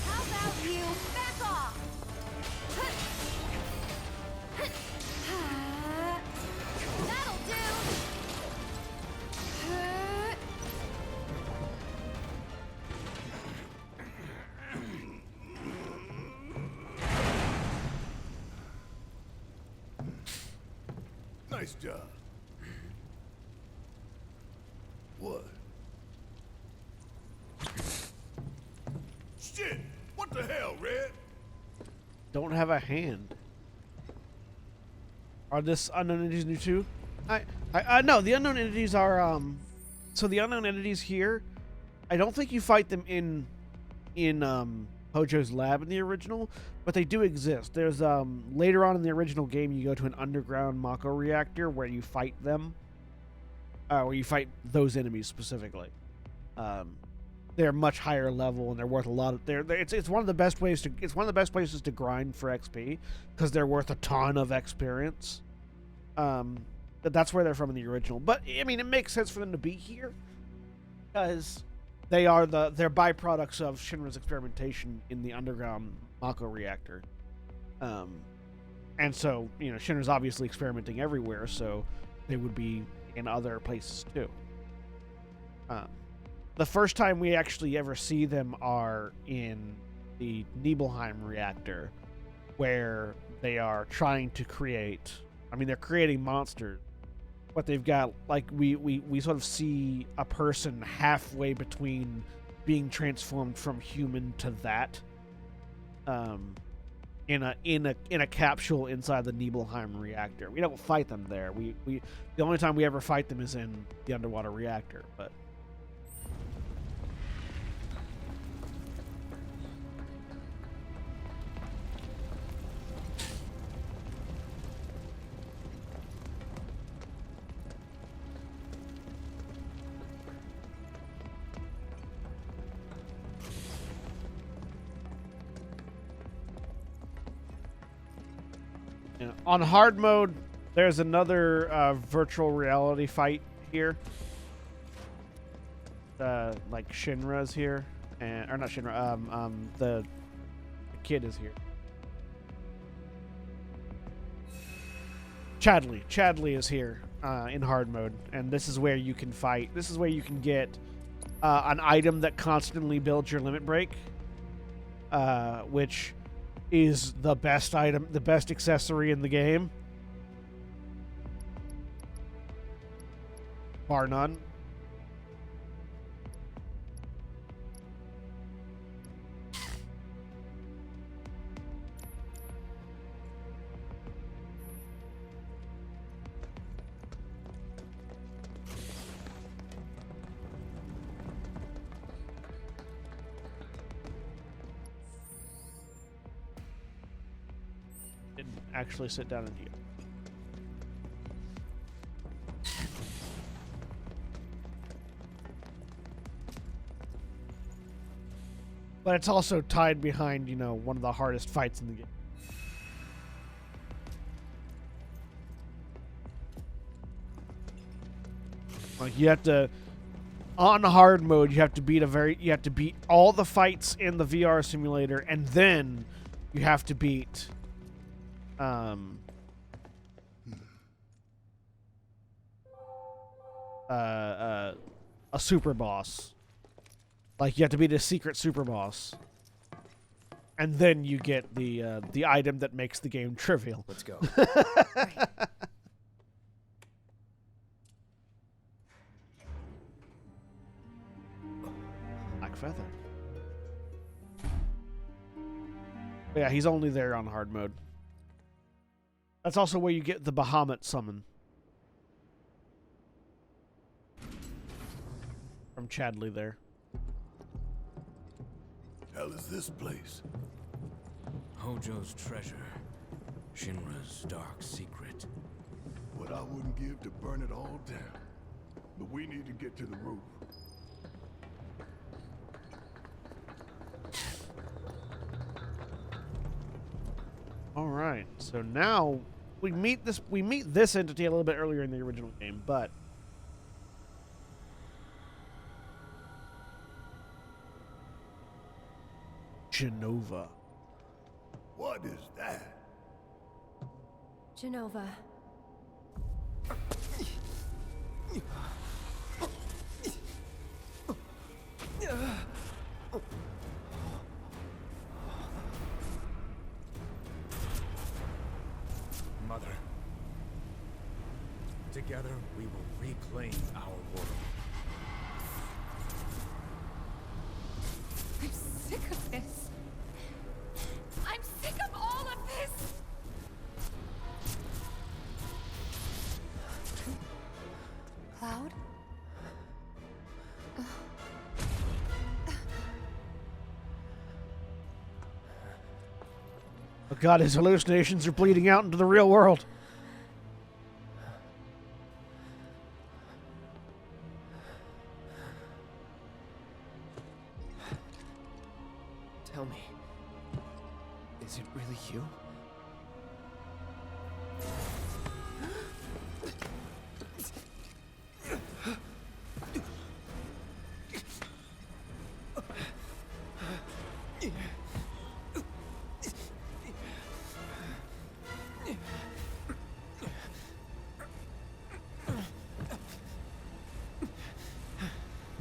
How about you back off? That'll do. Nice job. What? Shit! What the hell, Red? Don't have a hand. Are this unknown entities new too? No, the unknown entities are so the unknown entities here, I don't think you fight them in Hojo's lab in the original, but they do exist. There's later on in the original game you go to an underground Mako reactor where you fight them. Where you fight those enemies specifically. They're much higher level and they're worth a lot of it's one of the best ways to grind for XP because they're worth a ton of experience. That's where they're from in the original. But I mean, it makes sense for them to be here because they're byproducts of Shinra's experimentation in the underground Mako reactor. And so, you know, Shinra's obviously experimenting everywhere, so they would be in other places too. The first time we actually ever see them are in the Nibelheim reactor, where they are trying to create. I mean, they're creating monsters, but they've got like we sort of see a person halfway between being transformed from human to that, in a capsule inside the Nibelheim reactor. We don't fight them there. We the only time we ever fight them is in the underwater reactor, but. On hard mode, there's another virtual reality fight here. Like Shinra's here, or not Shinra. The kid is here. Chadley is here in hard mode, and this is where you can fight. This is where you can get an item that constantly builds your limit break, which is the best item, the best accessory in the game. Bar none. didn't actually sit down and heal. But it's also tied behind, one of the hardest fights in the game. Like, you have to, on hard mode, you have to beat all the fights in the VR simulator, and then you have to beat a super boss. Like, you have to beat a secret super boss, and then you get the item that makes the game trivial. Let's go. Black Feather. But yeah, he's only there on hard mode. That's also where you get the Bahamut summon. From Chadley there. Hell is this place? Hojo's treasure. Shinra's dark secret. What I wouldn't give to burn it all down. But we need to get to the roof. All right, so now we meet this entity a little bit earlier in the original game, but Genova. What is that? Genova. Mother. Together, we will reclaim our world. I'm sick of this. I'm sick of all of this. Cloud? Oh god, his hallucinations are bleeding out into the real world. Tell me, is it really you?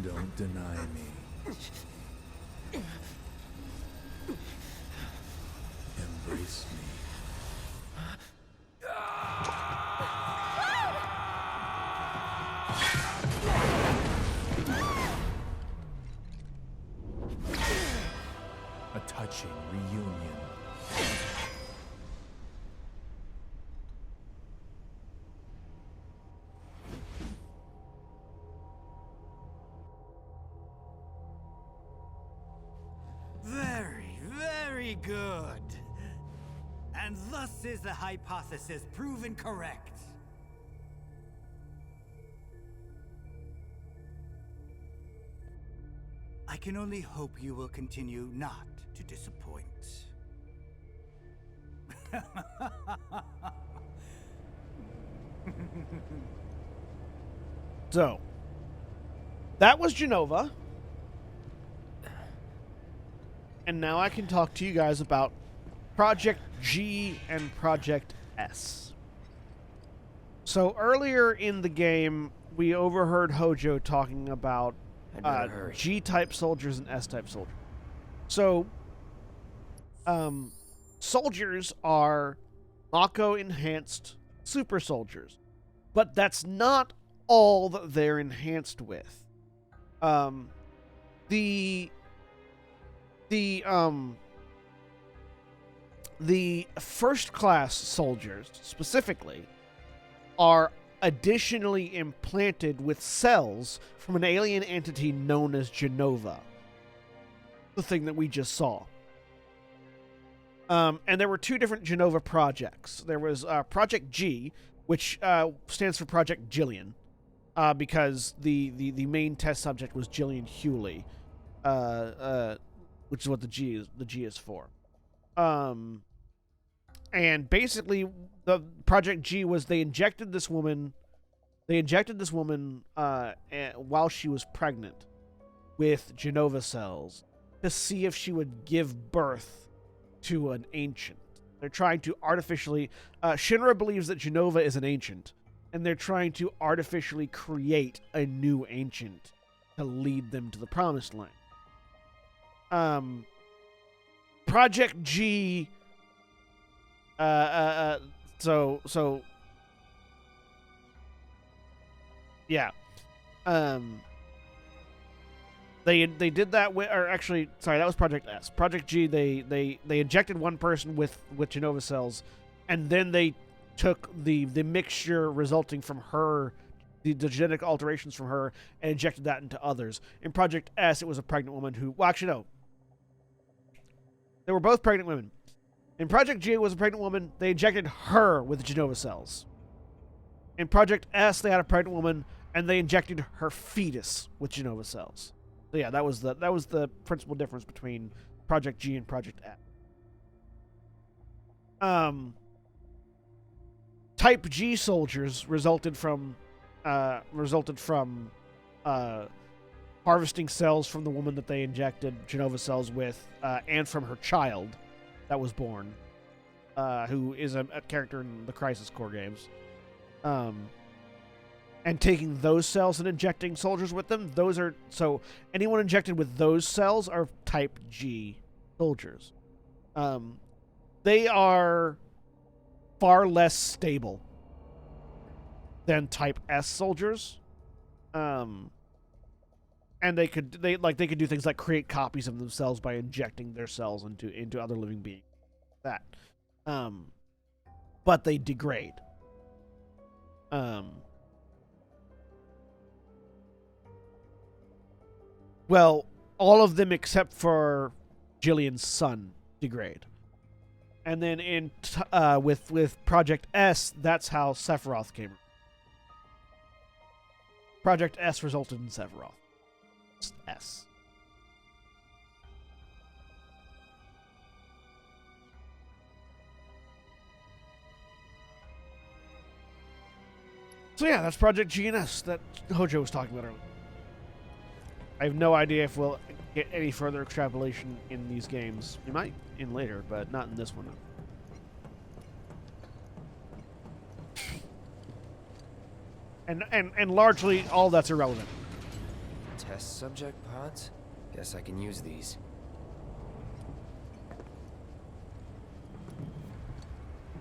Don't deny me. Embrace me. A touching reunion. Very, very good. And thus is the hypothesis proven correct. I can only hope you will continue not to disappoint. So, that was Genova. And now I can talk to you guys about Project G and Project S. So earlier in the game, we overheard Hojo talking about G-type soldiers and S-type soldiers. So, soldiers are Mako-enhanced super soldiers. But that's not all that they're enhanced with. The first class soldiers specifically are additionally implanted with cells from an alien entity known as Genova. The thing that we just saw. And there were two different Genova projects. There was Project G, which stands for Project Jillian, because the main test subject was Jillian Hewley, which is what the G is for. And basically, the Project G was they injected this woman while she was pregnant with Genova cells to see if she would give birth to an ancient. They're trying to artificially... Shinra believes that Genova is an ancient, and they're trying to artificially create a new ancient to lead them to the promised land. Project G... Yeah. They did that with, or actually, sorry, that was Project S. Project G, they injected one person with Genova cells, and then they took the mixture resulting from her, the genetic alterations from her, and injected that into others. In Project S, it was a pregnant woman who, well, actually, no. They were both pregnant women. In Project G, it was a pregnant woman. They injected her with Genova cells. In Project S, they had a pregnant woman, and they injected her fetus with Genova cells. So yeah, that was the principal difference between Project G and Project S. Type G soldiers resulted from harvesting cells from the woman that they injected Genova cells with, and from her child that was born, who is a character in the Crisis Core games. And taking those cells and injecting soldiers with them, so anyone injected with those cells are Type G soldiers. They are far less stable than Type S soldiers. And they could do things like create copies of themselves by injecting their cells into other living beings. But they degrade. Well, all of them except for Jillian's son degrade. And then with Project S, that's how Sephiroth came. Project S resulted in Sephiroth. S. So yeah, that's Project G and S that Hojo was talking about earlier. I have no idea if we'll get any further extrapolation in these games. We might in later, but not in this one. And largely all that's irrelevant. Test subject pods? Guess I can use these.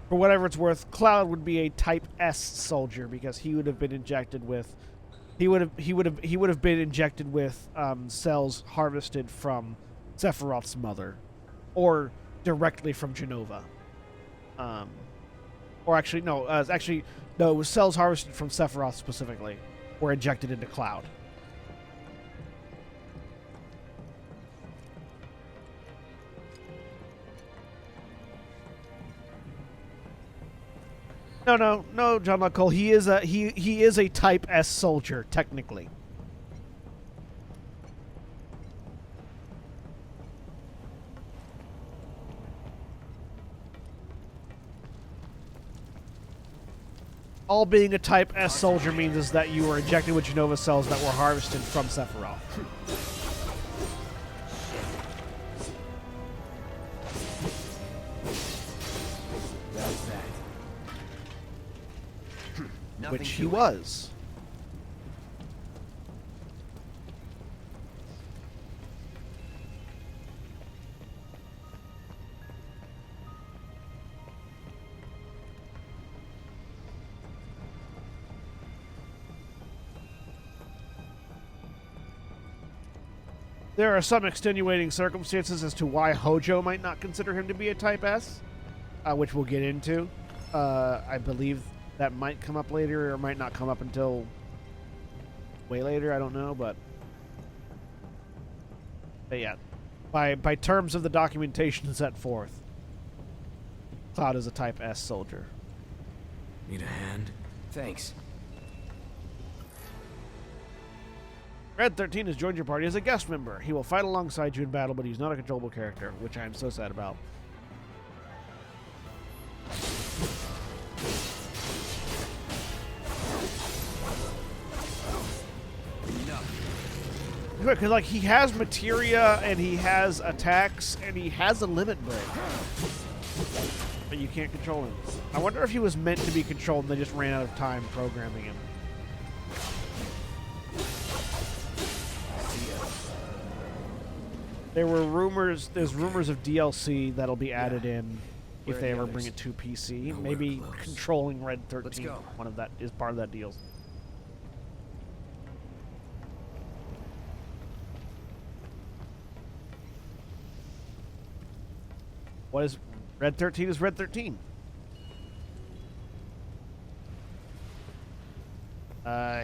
For whatever it's worth, Cloud would be a Type S soldier because he would have been injected with he would have been injected with cells harvested from Sephiroth's mother, or directly from Genova. Or actually no, it was cells harvested from Sephiroth specifically, were injected into Cloud. No, John Locke. He is a Type S soldier, technically. All being a Type S soldier means is that you were injected with Genova cells that were harvested from Sephiroth. Which he was. There are some extenuating circumstances as to why Hojo might not consider him to be a Type S, which we'll get into. I believe that might come up later, or might not come up until way later. I don't know, but yeah, by terms of the documentation set forth, Cloud is a Type S soldier. Need a hand? Thanks. Red 13 has joined your party as a guest member. He will fight alongside you in battle, but he's not a controllable character, which I am so sad about. Because like he has materia and he has attacks and he has a limit break, but you can't control him. I wonder if he was meant to be controlled and they just ran out of time programming him. There's rumors of DLC that'll be added in if they ever bring it to PC. Maybe controlling Red 13, one of that is part of that deal. What is Red 13 is Red 13.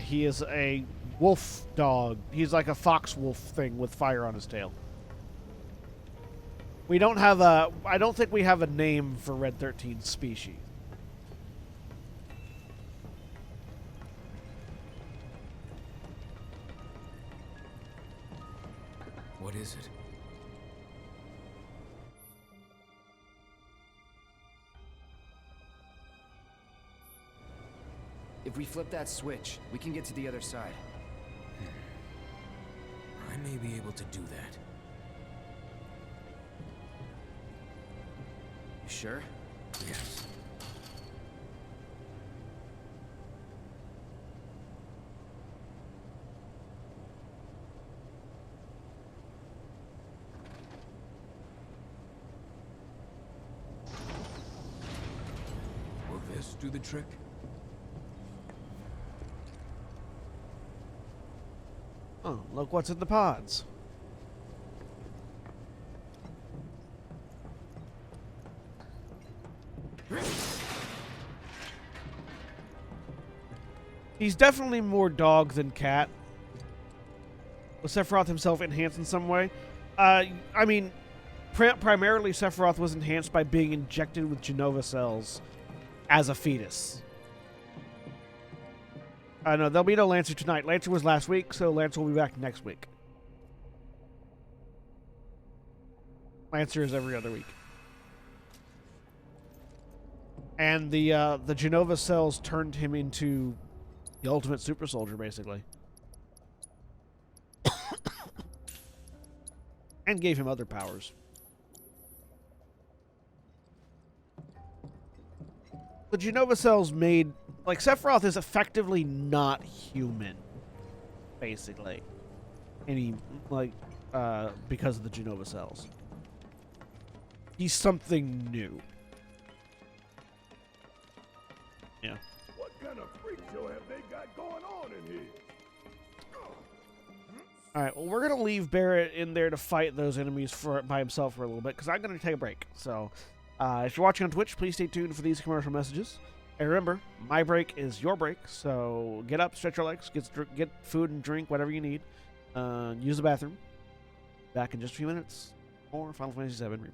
He is a wolf dog. He's like a fox wolf thing with fire on his tail. We don't have a... I don't think we have a name for Red 13 species. What is it? If we flip that switch, we can get to the other side. I may be able to do that. You sure? Yes. Will this do the trick? Oh, look what's in the pods. He's definitely more dog than cat. Was Sephiroth himself enhanced in some way? I mean, primarily Sephiroth was enhanced by being injected with Genova cells as a fetus. No, there'll be no Lancer tonight. Lancer was last week, so Lancer will be back next week. Lancer is every other week. And the Genova cells turned him into the ultimate super soldier, basically. And gave him other powers. The Genova cells made... Like, Sephiroth is effectively not human, basically. Because of the Genova cells. He's something new. Yeah. What kind of freak show have they got going on in here? Alright, well, we're going to leave Barrett in there to fight those enemies by himself for a little bit, because I'm going to take a break. So, if you're watching on Twitch, please stay tuned for these commercial messages. And remember, my break is your break, so get up, stretch your legs, get food and drink, whatever you need. Use the bathroom. Back in just a few minutes. More Final Fantasy VII Remake.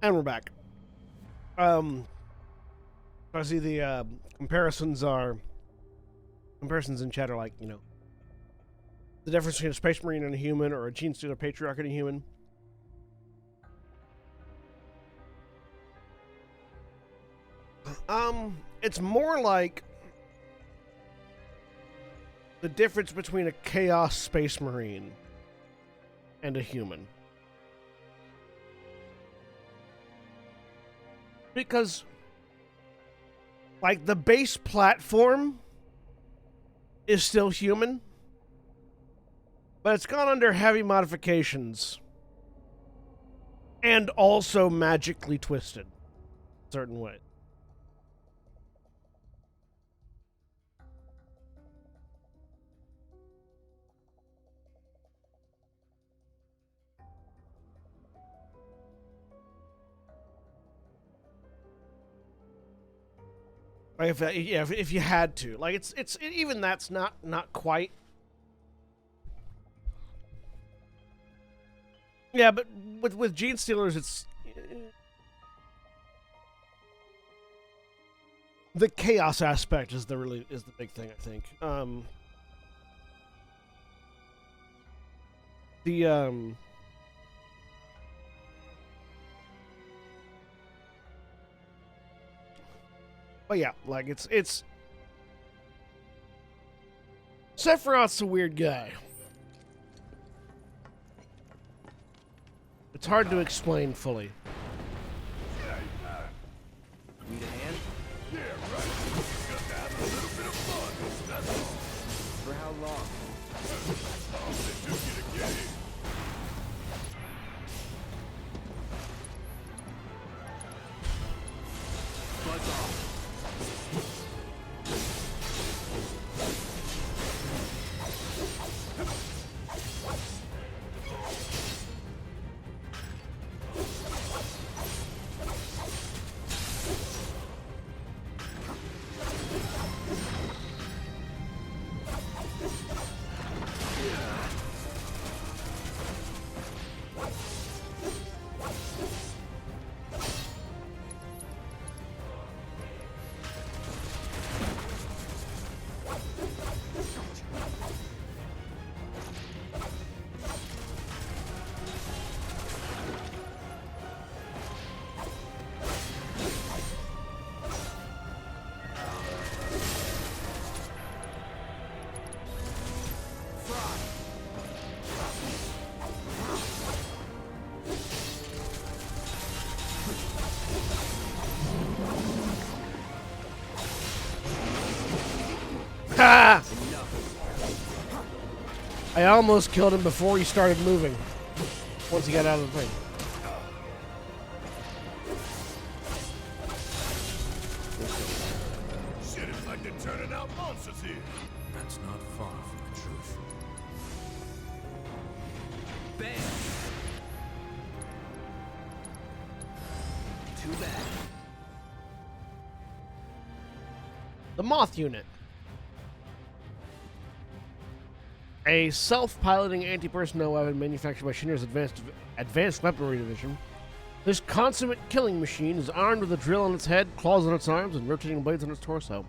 And we're back. I see the comparisons in chat are like, you know, the difference between a Space Marine and a human, or a Gene Stealer Patriarch and a human. It's more like the difference between a Chaos Space Marine and a human. Because, like, the base platform is still human, but it's gone under heavy modifications and also magically twisted a certain way. If you had to, like, it's even that's not quite. Yeah, but with Gene Stealers, it's the chaos aspect is the big thing, I think. But yeah, like it's Sephiroth's a weird guy. It's hard to explain fully. Need a hand? Yeah, right. Just to have a little bit of fun, that's all. For how long? Oh, they took you to get in. Buzz off. Ha! I almost killed him before he started moving. Once he got out of the thing. Shit, it's like they're turning out monsters here. That's not far from the truth. Bam! Too bad. The Moth Unit. A self-piloting anti-personnel weapon manufactured by Shinra's Advanced Weaponry Division. This consummate killing machine is armed with a drill on its head, claws on its arms, and rotating blades on its torso.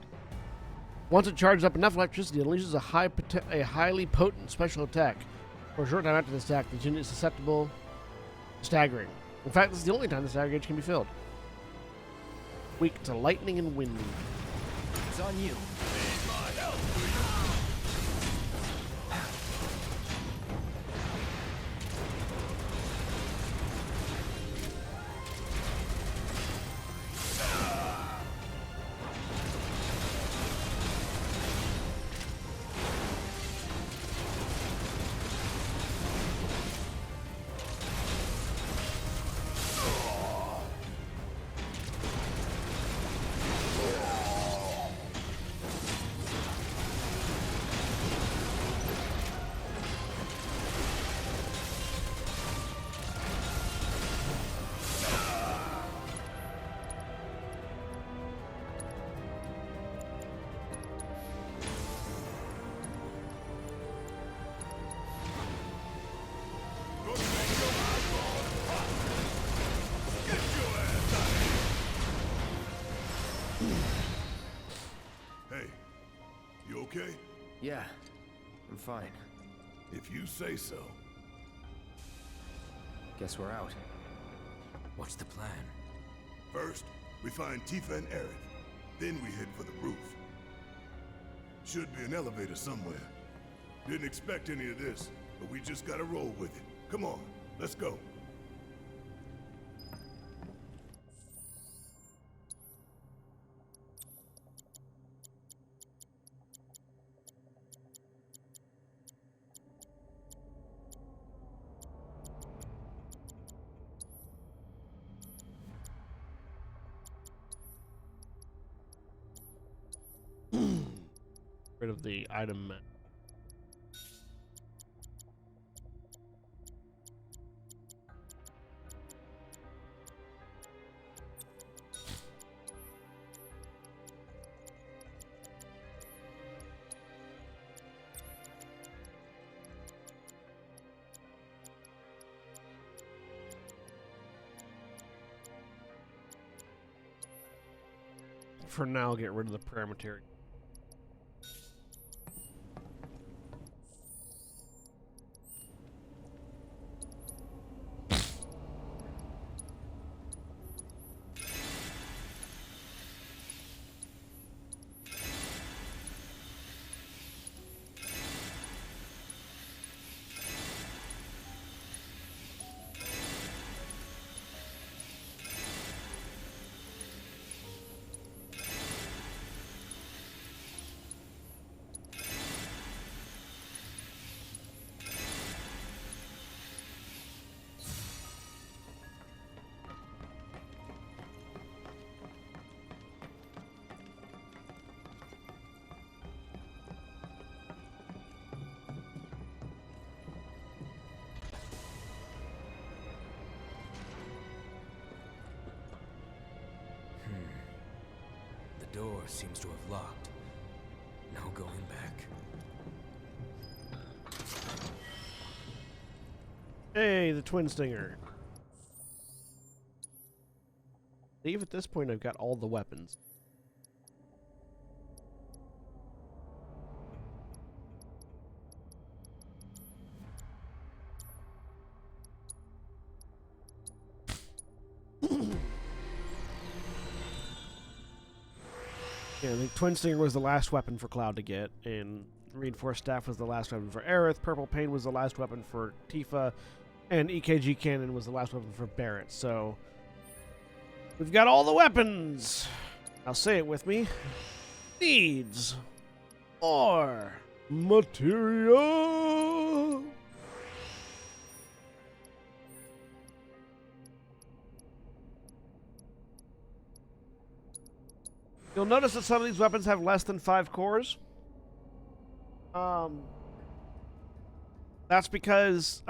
Once it charges up enough electricity, it unleashes a highly potent special attack. For a short time after this attack, the unit is susceptible to staggering. In fact, this is the only time the stagger gauge can be filled. Weak to lightning and wind. It's on you. okay? Yeah, I'm fine. If you say so. Guess we're out. What's the plan? First, we find Tifa and Aerith. Then we head for the roof. Should be an elevator somewhere. Didn't expect any of this, but we just gotta roll with it. Come on, let's go. Rid of the item. For now, get rid of the prayer material. The door seems to have locked. No going back. Hey, the Twin Stinger. I believe at this point I've got all the weapons. Yeah, the Twin Stinger was the last weapon for Cloud to get, and Reinforced Staff was the last weapon for Aerith, Purple Pain was the last weapon for Tifa, and EKG Cannon was the last weapon for Barrett, so we've got all the weapons! Now say it with me. Needs more material! You'll notice that some of these weapons have less than 5 cores. That's because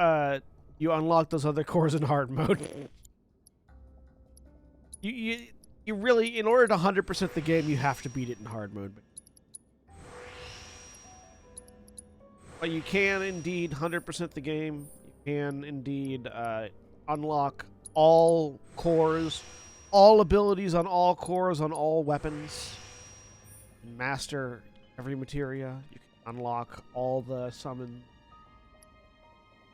you unlock those other cores in hard mode. you really, in order to 100% the game, you have to beat it in hard mode. But you can indeed 100% the game. You can indeed unlock all cores, all abilities on all cores on all weapons. Master every materia. You can unlock all the summon.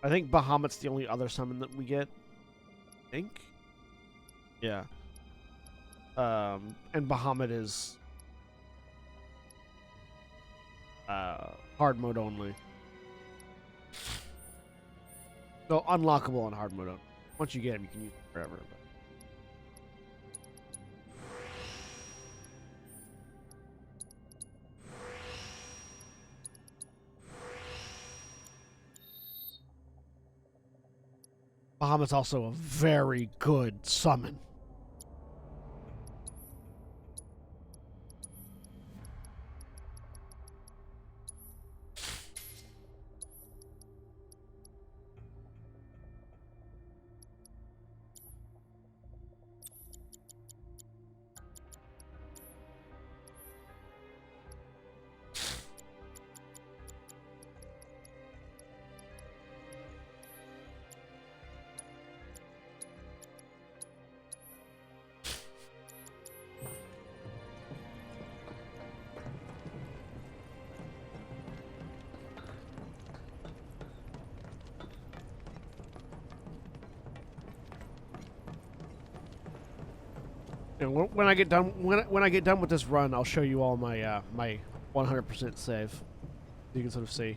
I think Bahamut's the only other summon that we get. I think. Yeah. And Bahamut is hard mode only. So unlockable on hard mode only. Once you get him, you can use it forever. But. Bahamut's also a very good summon. You know, when I get done when I get done with this run, I'll show you all my my 100% save. You can sort of see.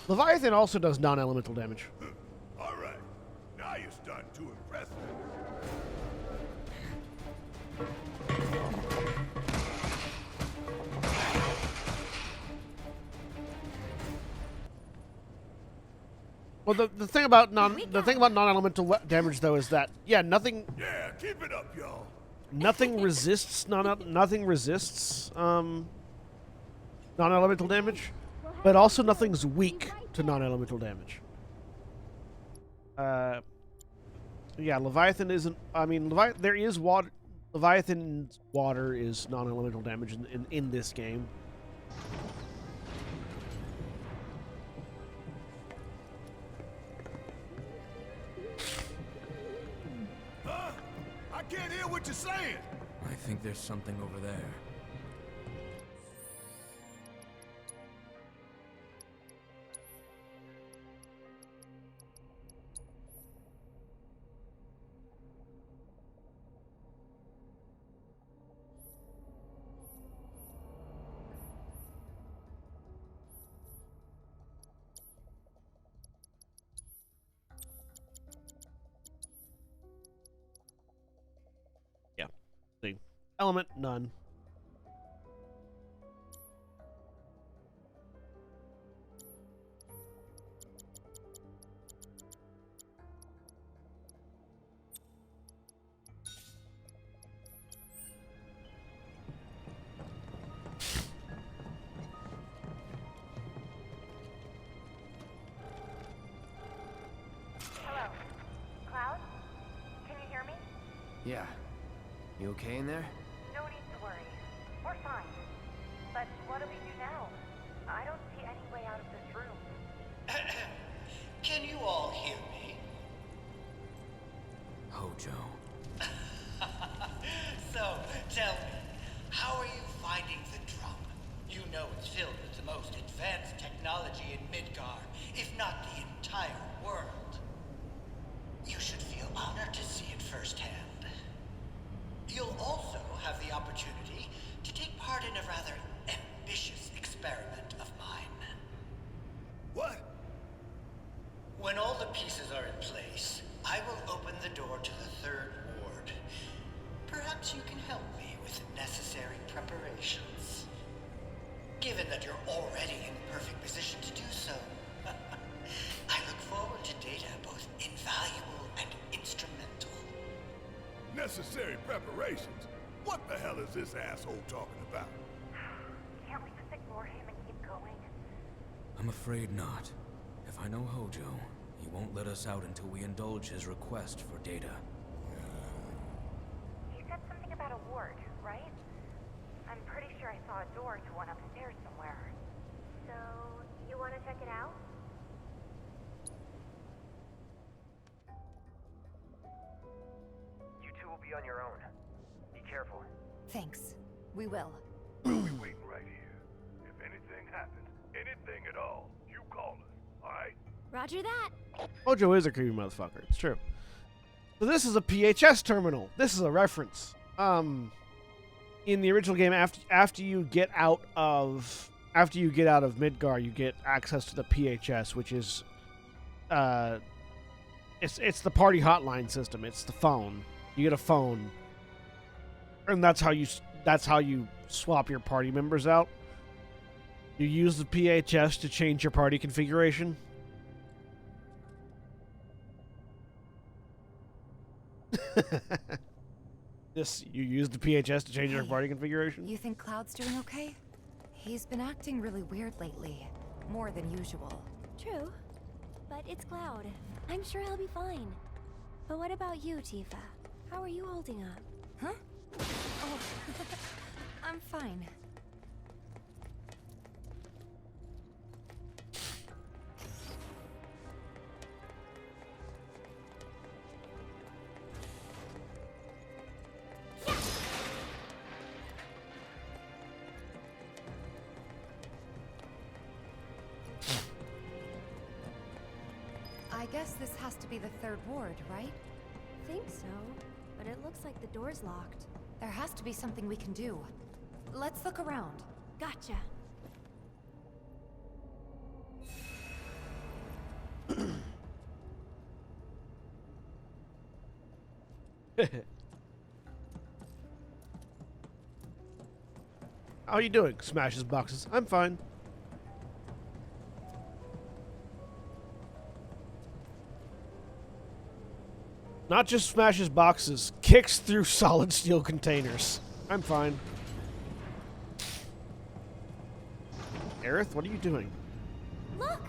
Leviathan also does non-elemental damage. All right. Now you're starting to impress me. Well, the thing about non-elemental damage though is that nothing. Yeah, keep it up, y'all. Nothing resists non-elemental damage, but also nothing's weak to non-elemental damage. Yeah, Leviathan isn't. I mean, there is water. Leviathan's water is non-elemental damage in this game. Huh? I can't hear what you're saying. I think there's something over there. Yeah. See. Element, none. Hello. Cloud? Can you hear me? Yeah. You okay in there? No need to worry. We're fine. But what do we do now? I don't see any way out of this room. Can you all hear me? Hojo. So, tell me, how are you finding the drum? You know it's filled with the most advanced technology in Midgar, if not the entire world. You should feel honored to see it firsthand. You'll also have the opportunity to take part in a rather ambitious experiment of mine. What? When all the pieces are in place, I will open the door to the third ward. Perhaps you can help me with the necessary preparations. Given that you're already in perfect position to do so, I look forward to data both invaluable and instrumental. Necessary preparations? What the hell is this asshole talking about? Can't we just ignore him and keep going? I'm afraid not. If I know Hojo, he won't let us out until we indulge his request for data. He said something about a ward, right? I'm pretty sure I saw a door to one upstairs somewhere. So, you want to check it out? You two will be on your own. Be careful. Thanks. We will. We'll be waiting right here. If anything happens, anything at all, you call us, alright? Roger that. Hojo is a creepy motherfucker. It's true. So this is a PHS terminal. This is a reference. In the original game, after you get out of Midgar, you get access to the PHS, which is it's the party hotline system. It's the phone. You get a phone, and that's how you swap your party members out. You use the PHS to change your party configuration. You use the PHS to change your party configuration? You think Cloud's doing okay? He's been acting really weird lately. More than usual. True. But it's Cloud. I'm sure he'll be fine. But what about you, Tifa? How are you holding up? Huh? Oh, I'm fine. I guess this has to be the third ward, right? Think so, but it looks like the door's locked. There has to be something we can do. Let's look around. Gotcha. How are you doing? Smashes boxes. I'm fine. Not just smashes boxes, kicks through solid steel containers. I'm fine. Aerith, what are you doing? Look!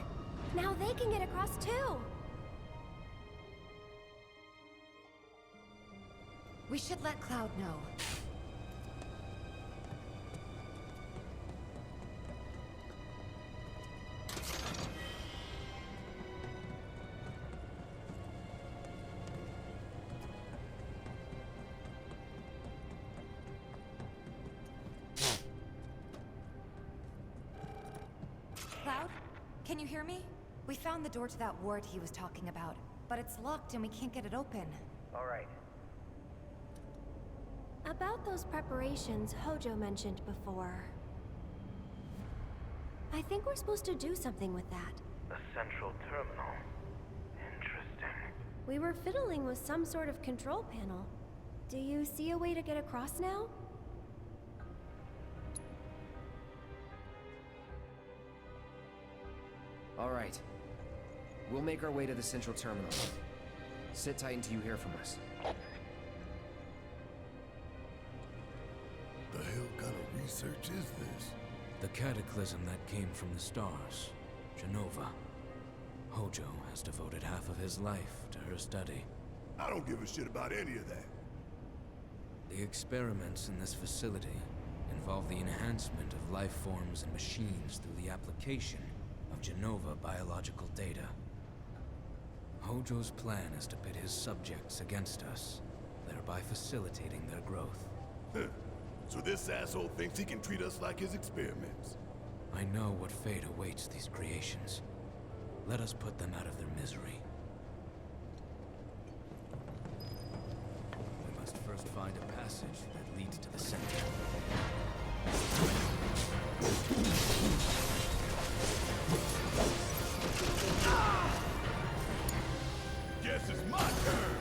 Now they can get across too! We should let Cloud know. Cloud, can you hear me? We found the door to that ward he was talking about, but it's locked and we can't get it open. All right. About those preparations Hojo mentioned before. I think we're supposed to do something with that. A central terminal. Interesting. We were fiddling with some sort of control panel. Do you see a way to get across now? All right. We'll make our way to the central terminal. Sit tight until you hear from us. The hell kind of research is this? The cataclysm that came from the stars, Genova. Hojo has devoted half of his life to her study. I don't give a shit about any of that. The experiments in this facility involve the enhancement of life forms and machines through the application of Genova biological data. Hojo's plan is to pit his subjects against us, thereby facilitating their growth. So this asshole thinks he can treat us like his experiments. I know what fate awaits these creations. Let us put them out of their misery. We must first find a passage that leads to the center. Guess it's my turn!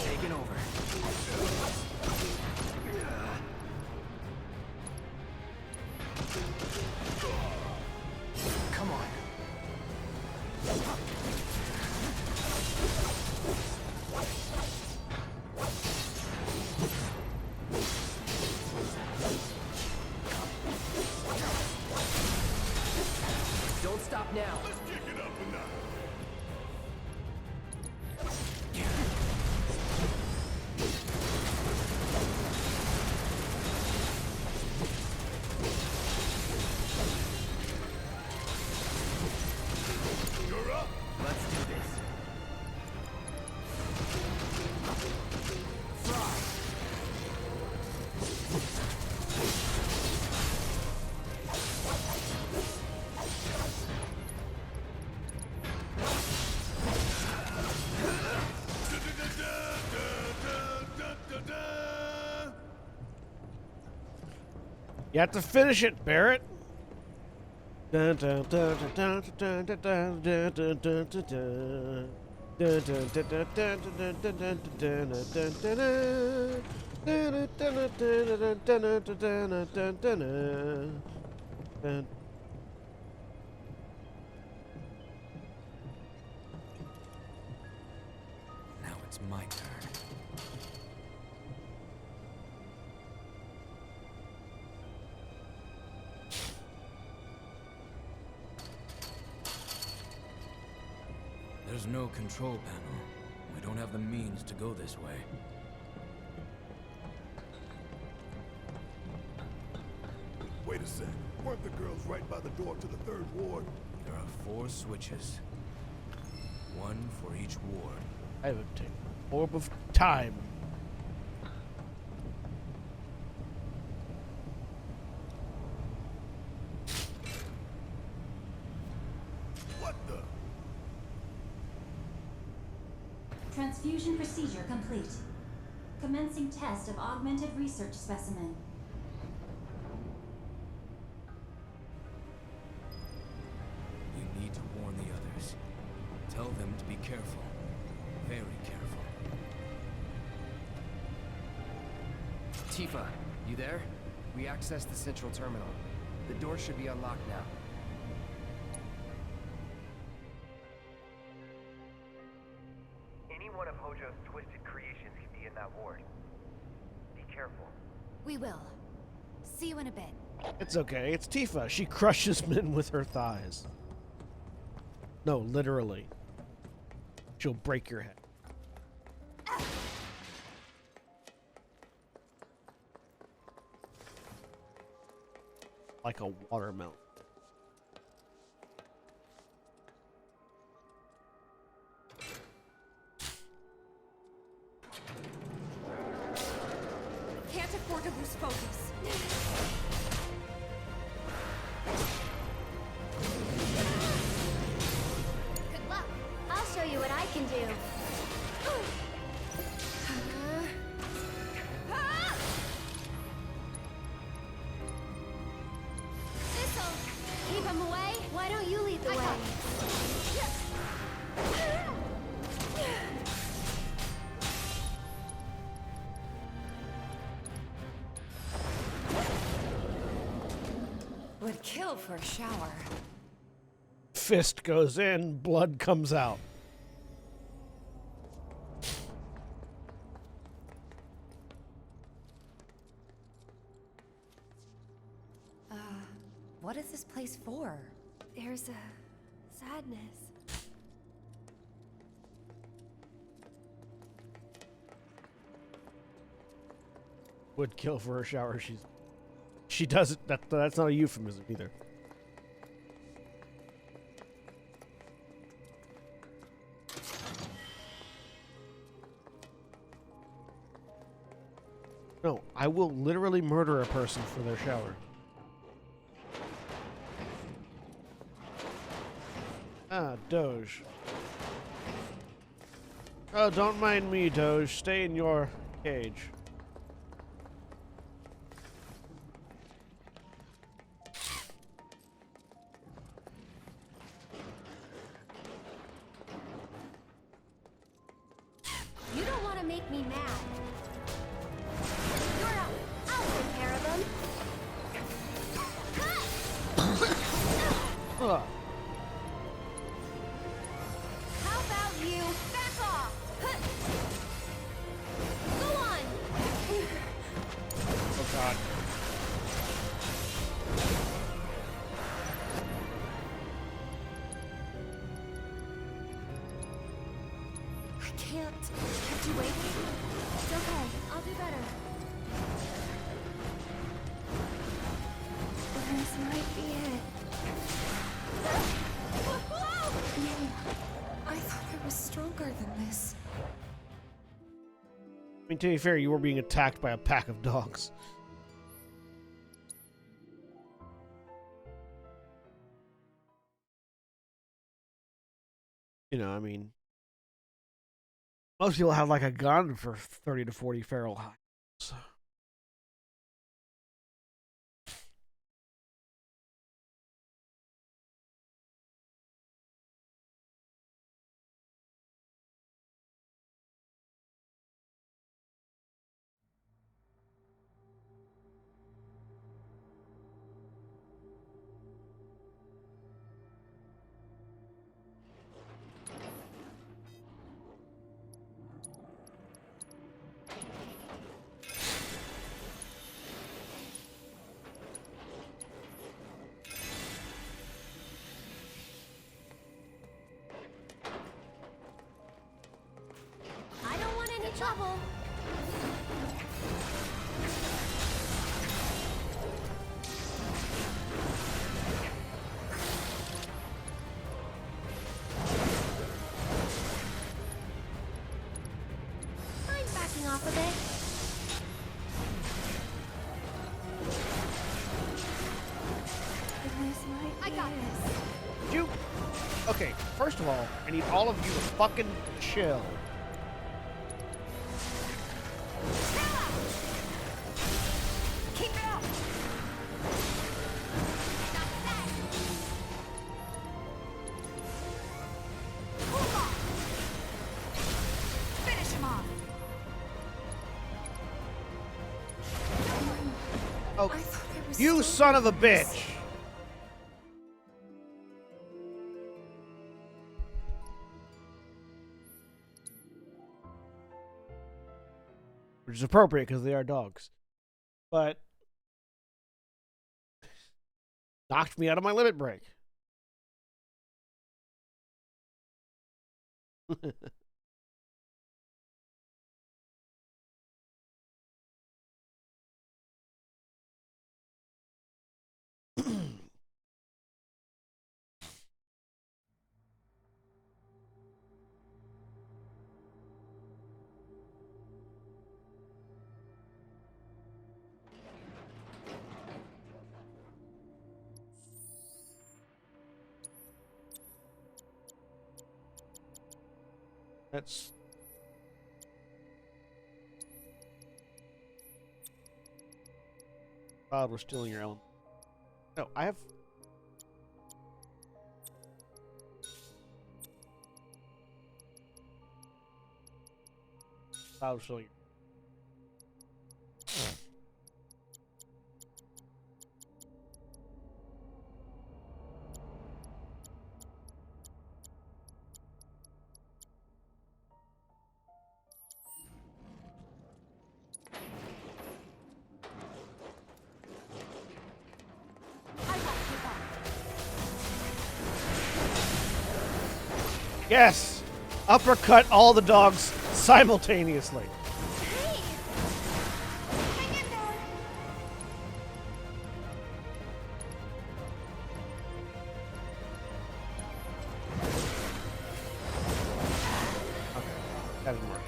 Taking over. Come on. Don't stop now. Let's kick it up a notch. You're up. Let's do this. Fry. You have to finish it, Barrett. Now it's my turn. There's no control panel. We don't have the means to go this way. Wait a sec. Weren't the girls right by the door to the 3rd ward? There are 4 switches. 1 for each ward. I would take orb of time. What the? Transfusion procedure complete. Commencing test of augmented research specimen. You need to warn the others. Tell them to be careful. Very careful. Tifa, you there? We accessed the central terminal. The door should be unlocked now. Any one of Hojo's twisted creations could be in that ward. Be careful. We will. See you in a bit. It's okay. It's Tifa. She crushes men with her thighs. No, literally. She'll break your head. Like a watermelon. Can't afford to lose focus. Good luck. I'll show you what I can do. This'll keep him away. Why don't you lead the way? Would kill for a shower. Fist goes in, blood comes out. What is this place for? There's a sadness. Would kill for a shower. She does it. That's not a euphemism either. No, I will literally murder a person for their shower. Ah, Doge. Oh, don't mind me, Doge. Stay in your cage. You don't want to make me mad. You're up. I'll take care of them. Ugh. How about you back off? Go on. Oh God. I can't. Kept you waiting? It's okay. I'll do better. This might be it. No, I thought I was stronger than this. I mean, to be fair, you were being attacked by a pack of dogs. You know, I mean, most people have like a gun for 30 to 40 feral hounds. I don't want any trouble. I got this. You. Okay, first of all, I need all of you to fucking chill. Keep it up! Finish him off! Oh, you son of a bitch! Which is appropriate because they are dogs. But knocked me out of my limit break. That's Cloud, we're stealing your element. No, I have. Cloud, we're stealing your. Yes! Uppercut all the dogs simultaneously. Okay, that didn't work.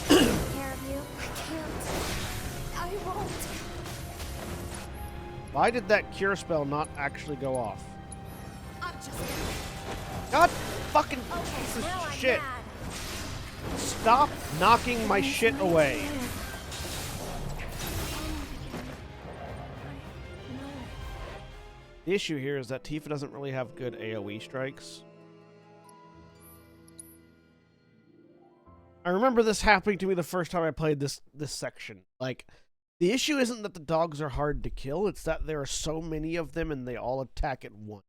Care of you? I can't. I won't. Why did that cure spell not actually go off? I'm just God fucking okay, piece now of I'm shit. mad. Stop knocking my shit away. The issue here is that Tifa doesn't really have good AoE strikes. I remember this happening to me the first time I played this section. Like, the issue isn't that the dogs are hard to kill, it's that there are so many of them and they all attack at once.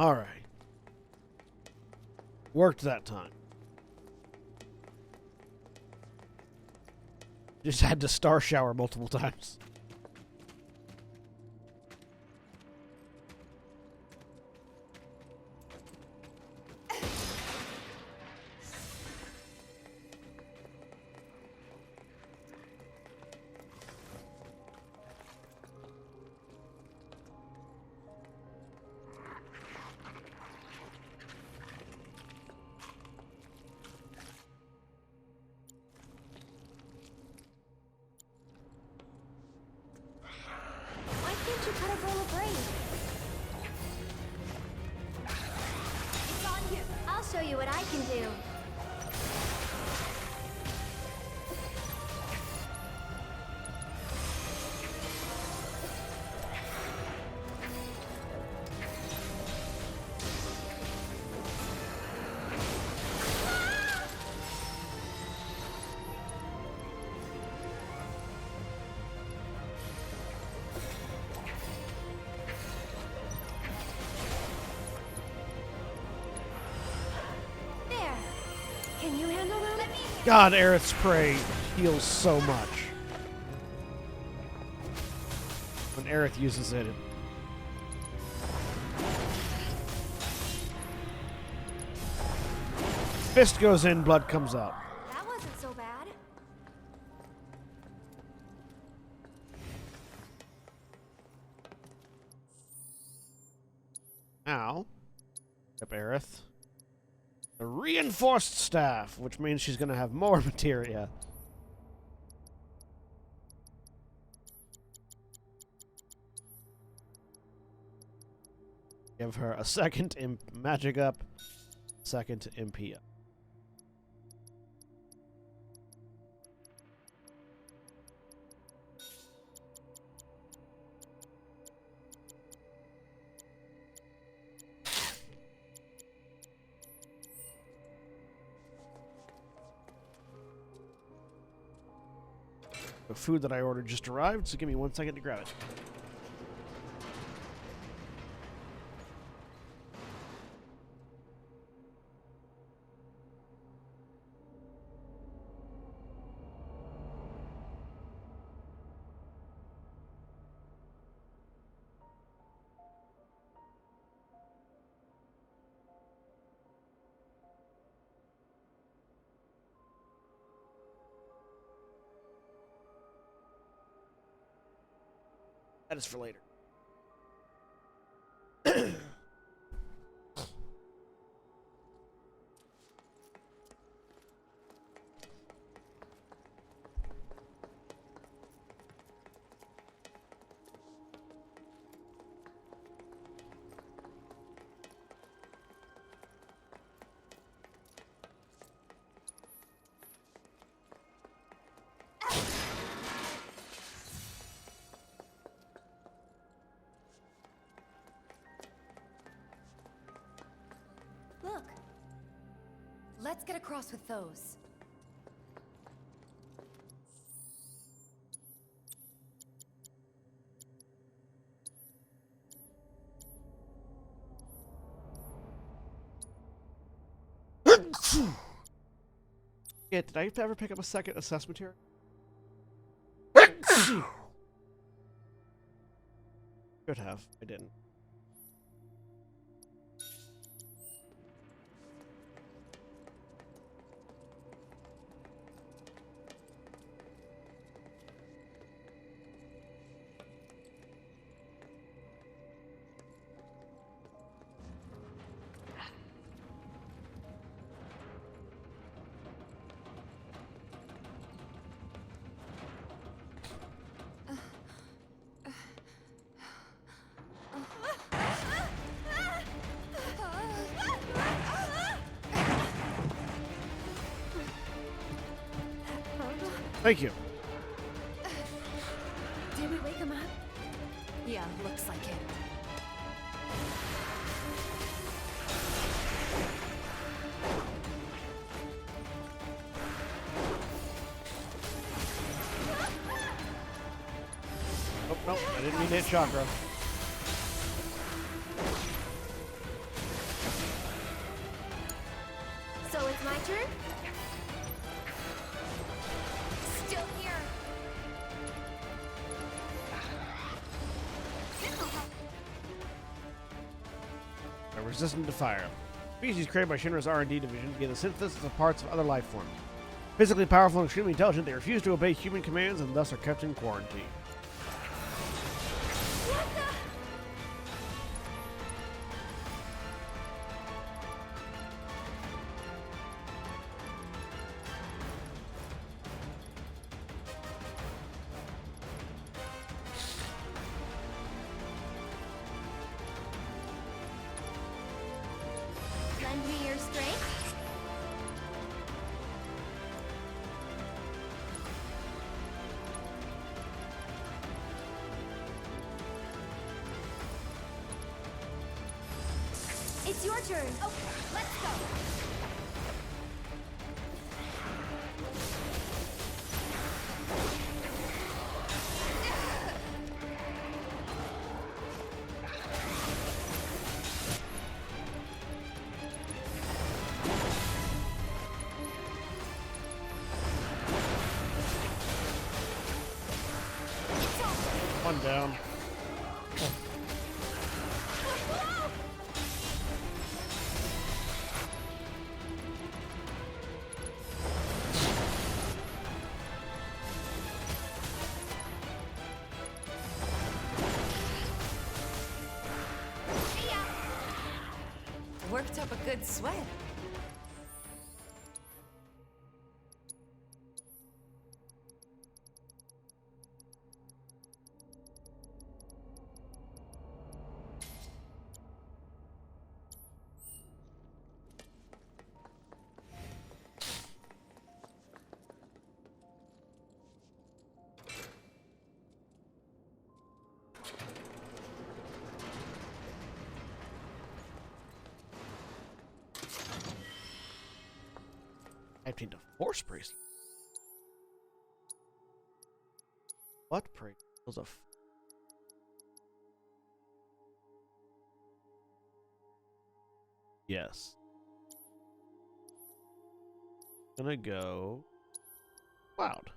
All right. Worked that time. Just had to star shower multiple times. Why can't you cut a roll of braid? It's on you. I'll show you what I can do. There. Can you handle them? God, Aerith spray heals so much. When Aerith uses it, fist goes in, blood comes out. That wasn't so bad. Now, up Aerith. The reinforced staff, which means she's going to have more materia. Give her a second magic up, second MP up. The food that I ordered just arrived, so give me 1 second to grab it. That is for later. Look. Let's get across with those. Yeah, did I ever pick up a second assessment here? Could have. I didn't. Thank you. Did we wake him up? Yeah, looks like it. Oh, no, I didn't mean to hit Chakra. My turn? Still here. Are resistant to fire. Species created by Shinra's R&D division begin the synthesis of parts of other life forms. Physically powerful and extremely intelligent, they refuse to obey human commands and thus are kept in quarantine. What the? Lend me your strength. It's your turn. Okay, let's go. One down. Worked up a good sweat. Typed into force bracelet. What bracelet? Was a yes. Gonna go Cloud.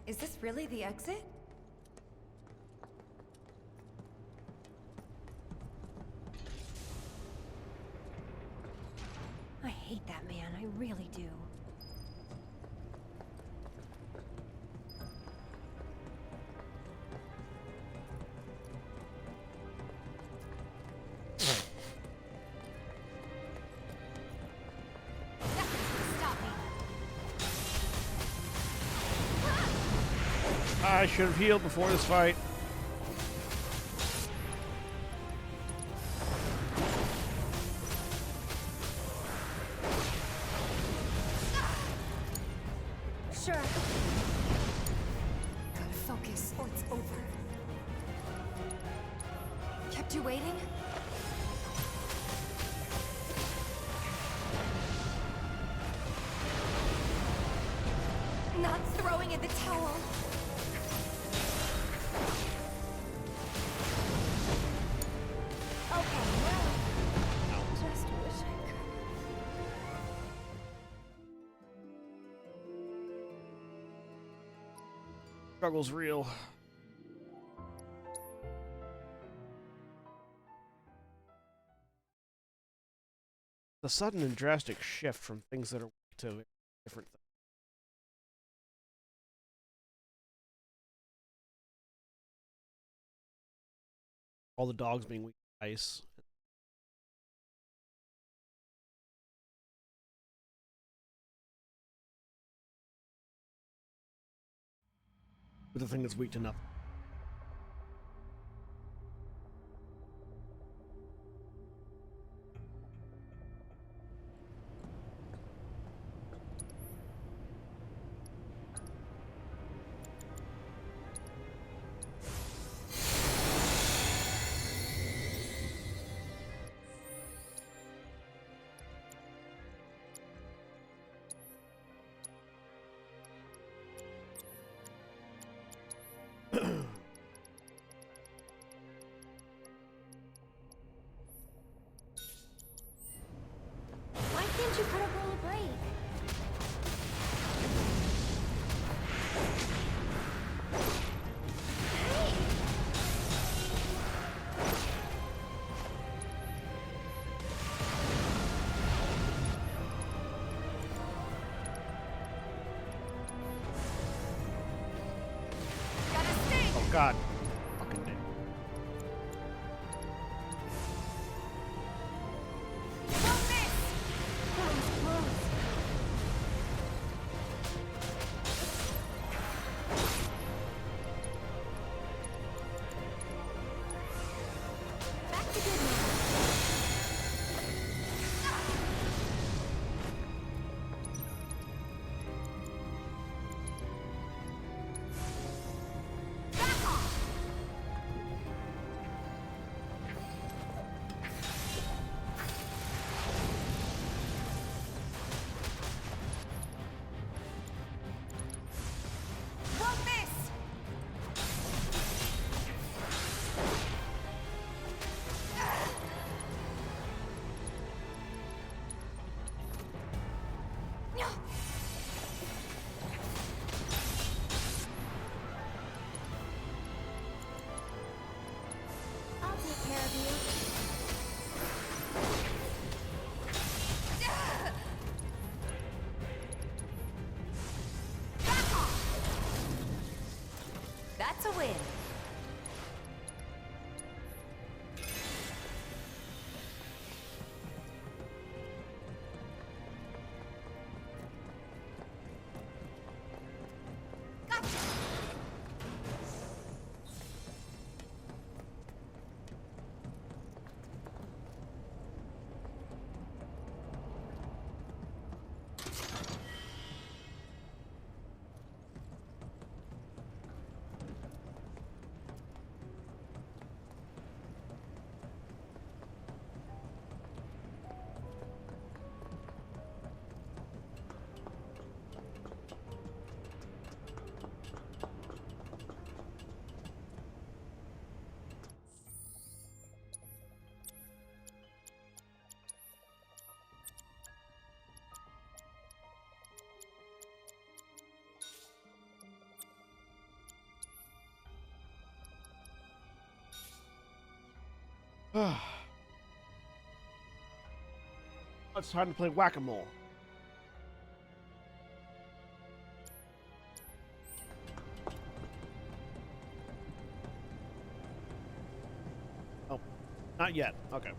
Is this really the exit? I hate that man, I really do. Stop me. I should have healed before this fight. Sure. Gotta focus or it's over. Kept you waiting? Not throwing in the towel. Okay, well, just wish I could. Struggle's real. The sudden and drastic shift from things that are weak to different things. All the dogs being weak to ice. With the thing that's weak to nothing. God. Fucking damn. That's a win. It's time to play whack-a-mole. Oh, not yet. Okay.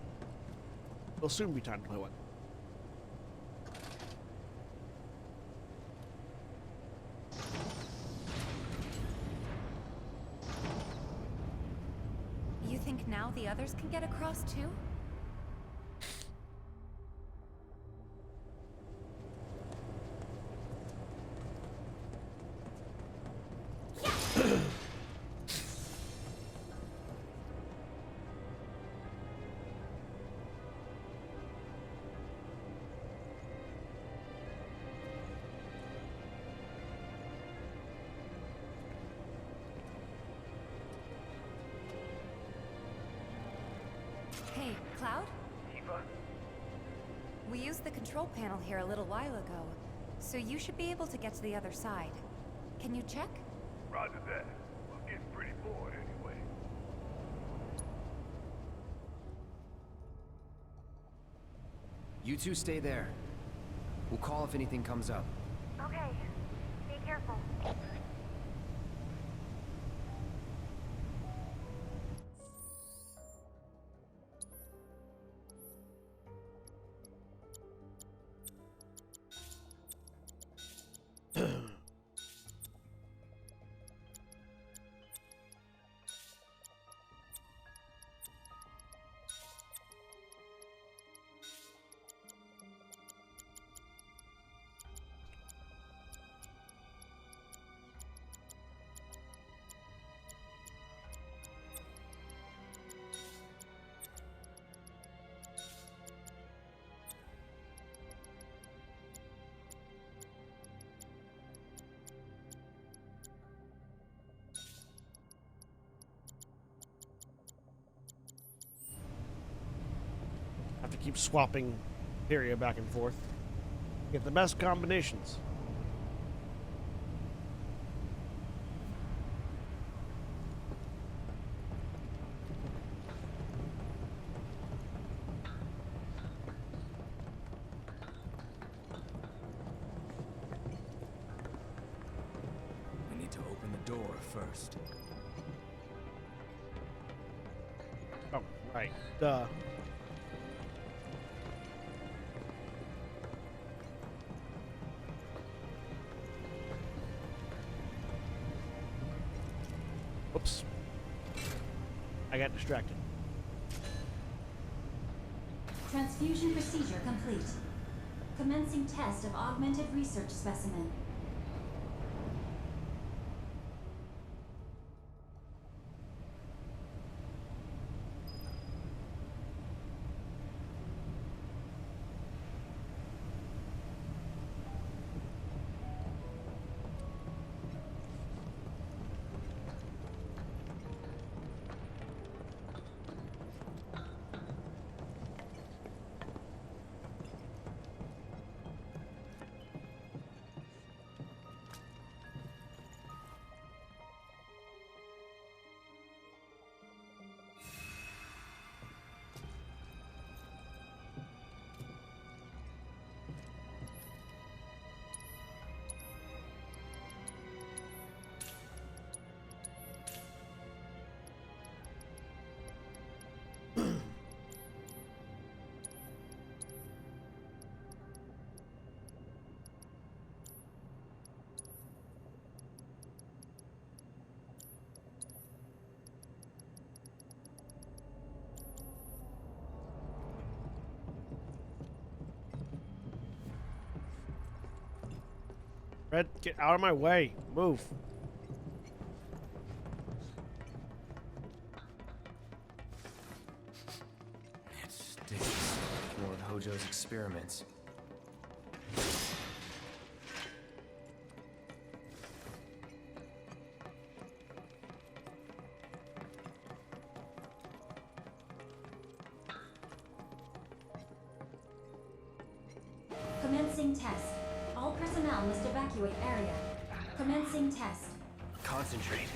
It'll soon be time to play one. You think now the others can get across too? Hey, Cloud? Eva? We used the control panel here a little while ago, so you should be able to get to the other side. Can you check? Roger that. I'm getting pretty bored anyway. You two stay there. We'll call if anything comes up. Okay. Be careful. Have to keep swapping area back and forth. Get the best combinations. We need to open the door first. Oh, right. Duh. Oops. I got distracted. Transfusion procedure complete. Commencing test of augmented research specimen. Red, get out of my way. Move. It stinks. More of Hojo's experiments. Commencing test. All personnel must evacuate area. Commencing test. Concentrate.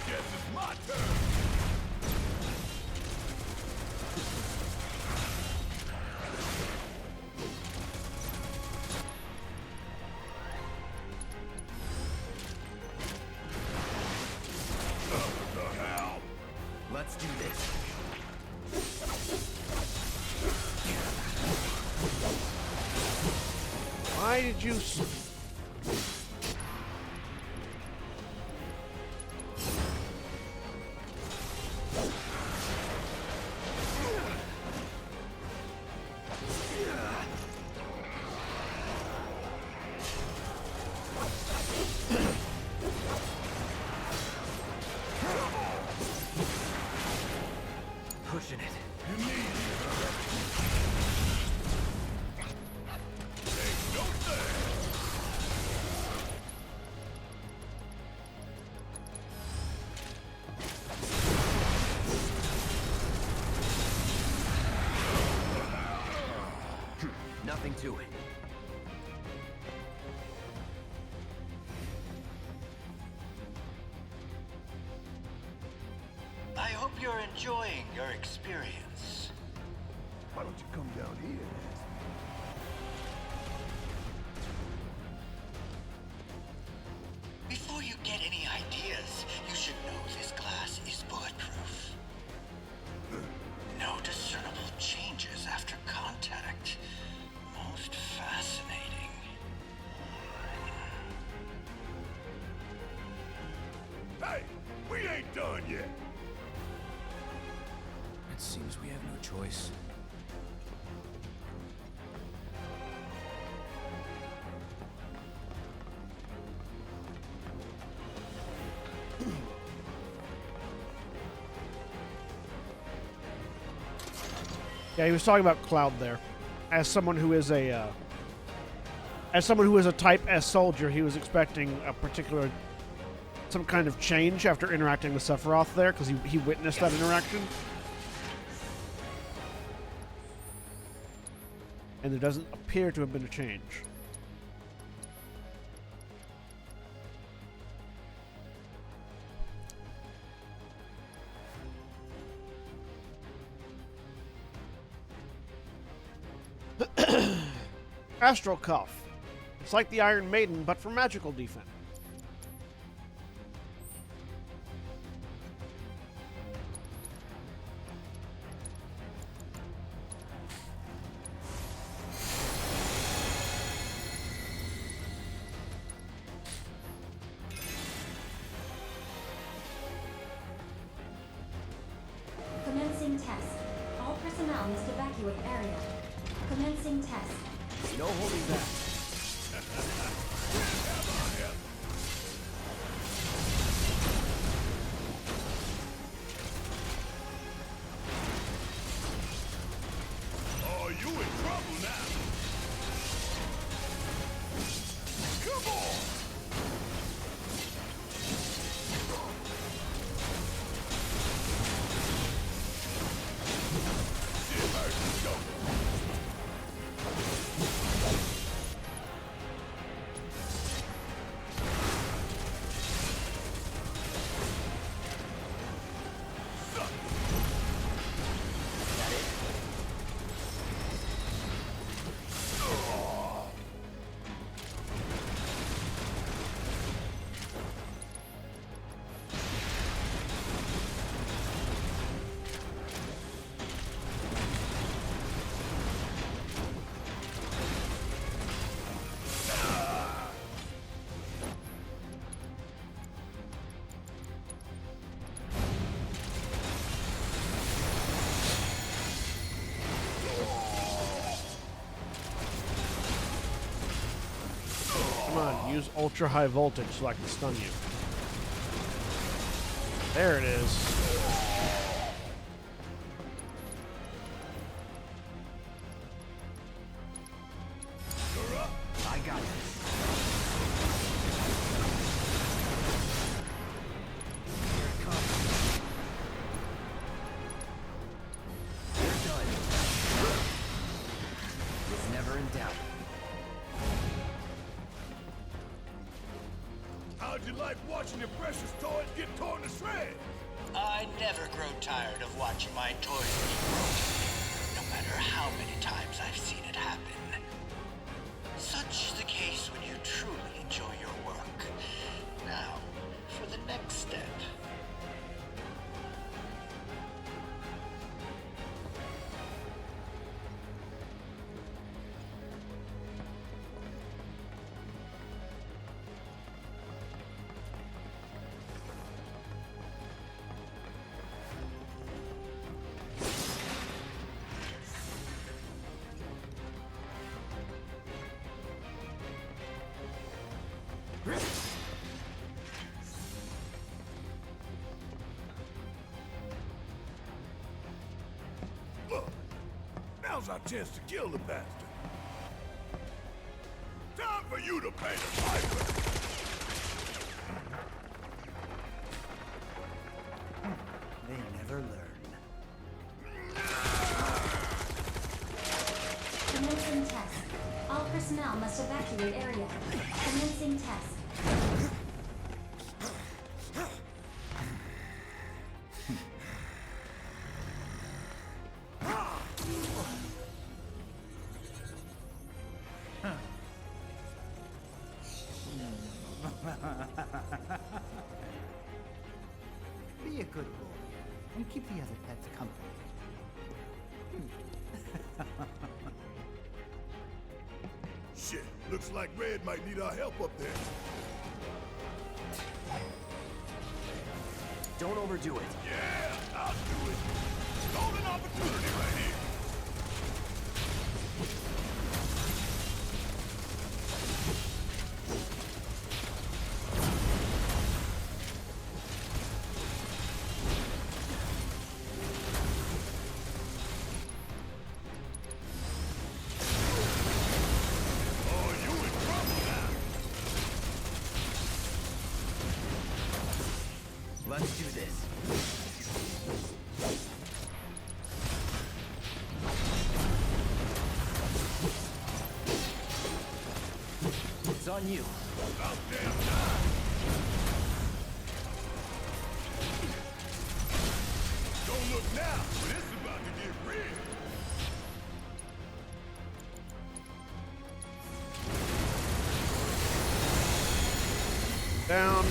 Guess it's my turn. Let's do this. Why did you... Pushing it. You need it. Ain't no thing. Nothing to it. I hope you're enjoying your experience. Why don't you come down here? Before you get any ideas, you should know this glass is bulletproof. No discernible changes after contact. Most fascinating. Hey, we ain't done yet. It seems we have no choice. Yeah, he was talking about Cloud there. As someone who is a Type S soldier, he was expecting a particular, some kind of change after interacting with Sephiroth there, because he witnessed that interaction. And there doesn't appear to have been a change. Astral Cuff. It's like the Iron Maiden, but for magical defense. Commencing test. All personnel must evacuate area. Commencing test. No holding back. Oh, you in trouble now. Come on. Come on, use ultra high voltage so I can stun you. There it is. I got this. Here it comes. You're done. It's never in doubt. How'd you like watching your precious toys get torn to shreds? I never grow tired of watching my toys be broken, no matter how many times I've seen it happen. Such is the case when you truly enjoy your work. Now, for the next step. Look, now's our chance to kill the bastard. Time for you to pay the piper. They never learn. Commencing test. All personnel must evacuate area. Commencing test. Be a good boy and keep the other pets company. Shit, looks like Red might need our help up there. Don't overdo it. Yeah, I'll do it. Golden opportunity right here. Oh, you in trouble now. Let's do this. It's on you. About damn time. Don't look now, but it's about to get real. Down.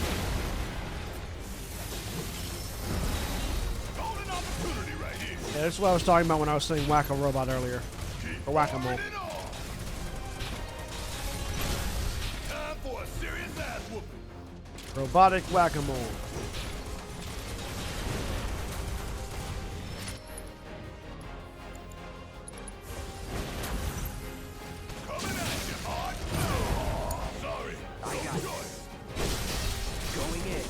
Yeah, this is what I was talking about when I was saying whack a robot earlier. Or whack-a-mole. Time for a serious ass whooping. Robotic whack-a-mole. Coming at you hard. Sorry. I got it. Going in.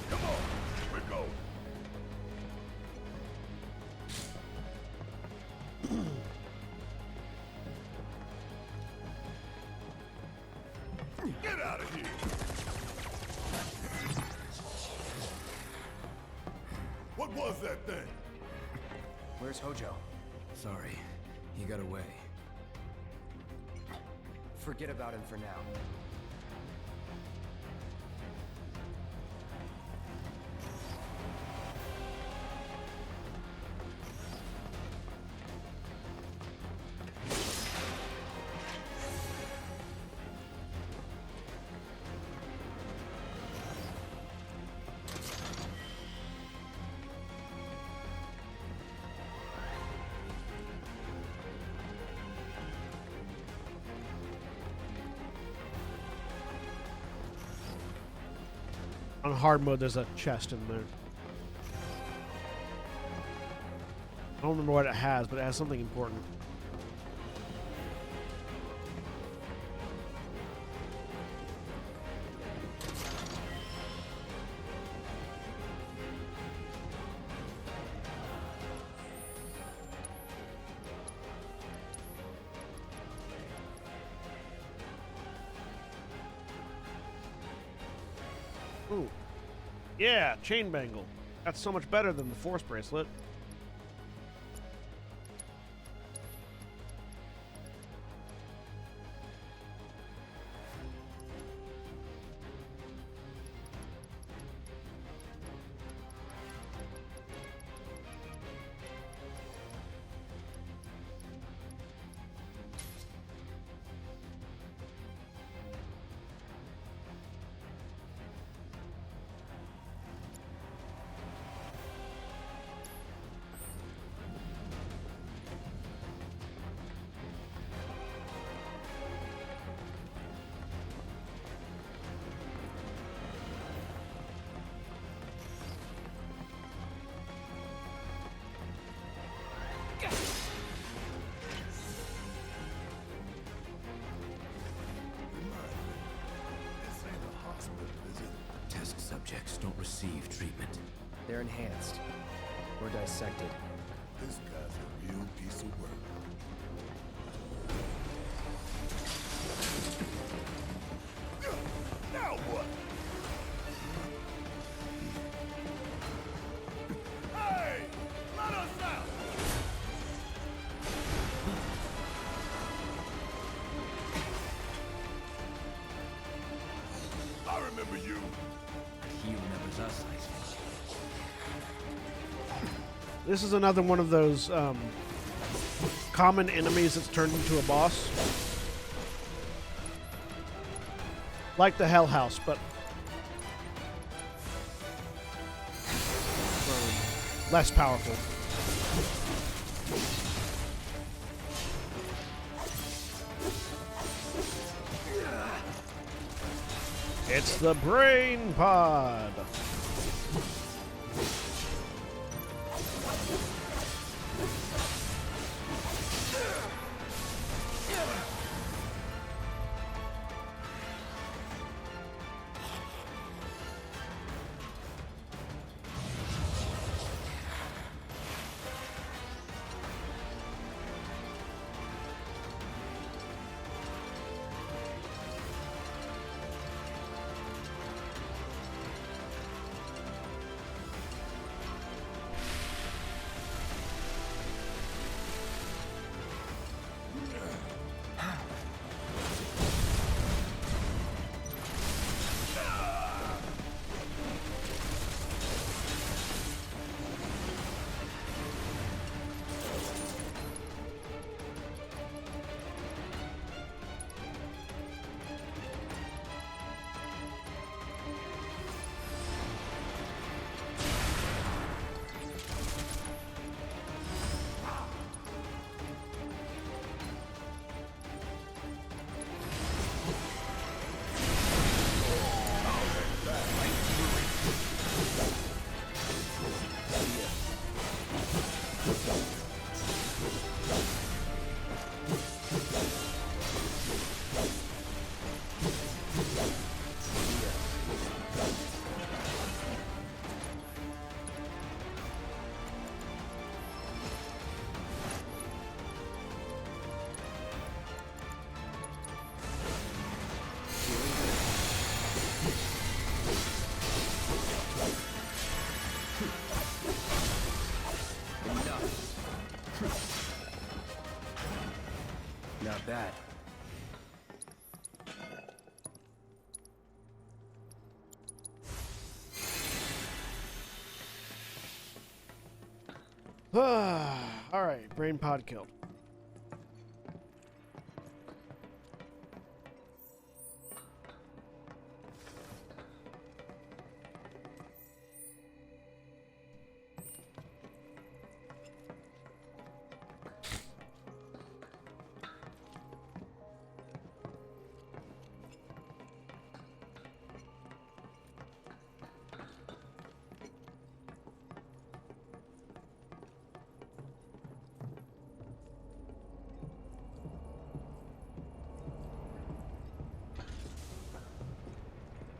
Come on, we go. Get out of here. What was that thing? Where's Hojo? Sorry, he got away. Forget about him for now. On hard mode, there's a chest in there. I don't remember what it has, but it has something important. Ooh. Yeah, chain bangle. That's so much better than the force bracelet. Test subjects don't receive treatment. They're enhanced. Or dissected. This guy's a real piece of work. Now what? Hey! Let us out! I remember you. He remembers us, I think. This is another one of those common enemies that's turned into a boss. Like the Hell House, but less powerful. It's the brain pod. not bad. All right, brain pod killed.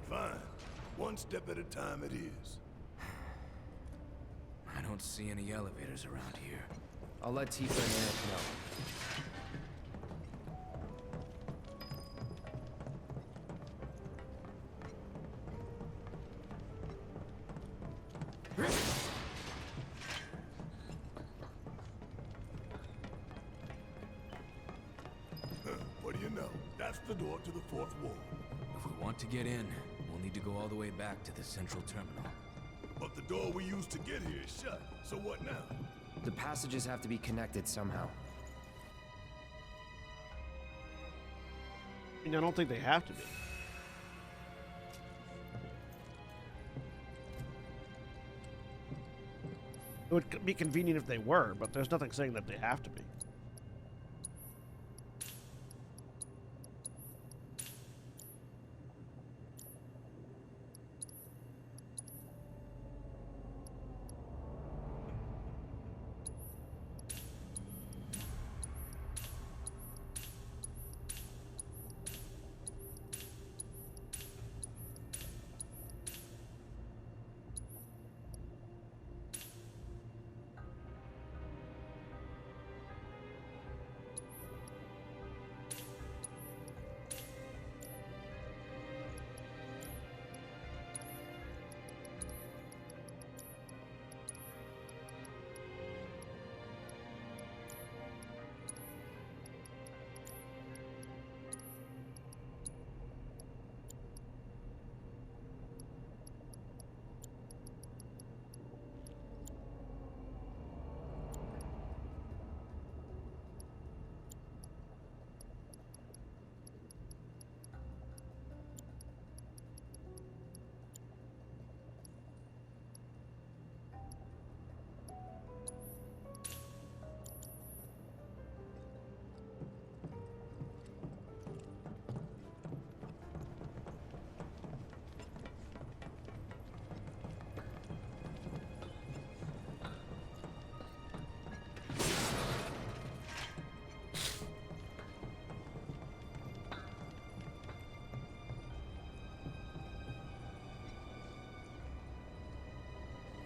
Fine. One step at a time it is. I don't see any elevators around here. I'll let Tifa and Eric know. What do you know? That's the door to the fourth wall. If we want to get in, we'll need to go all the way back to the central terminal. But the door we used to get here is shut. So what now? The passages have to be connected somehow. I mean, I don't think they have to be. It would be convenient if they were, but there's nothing saying that they have to be.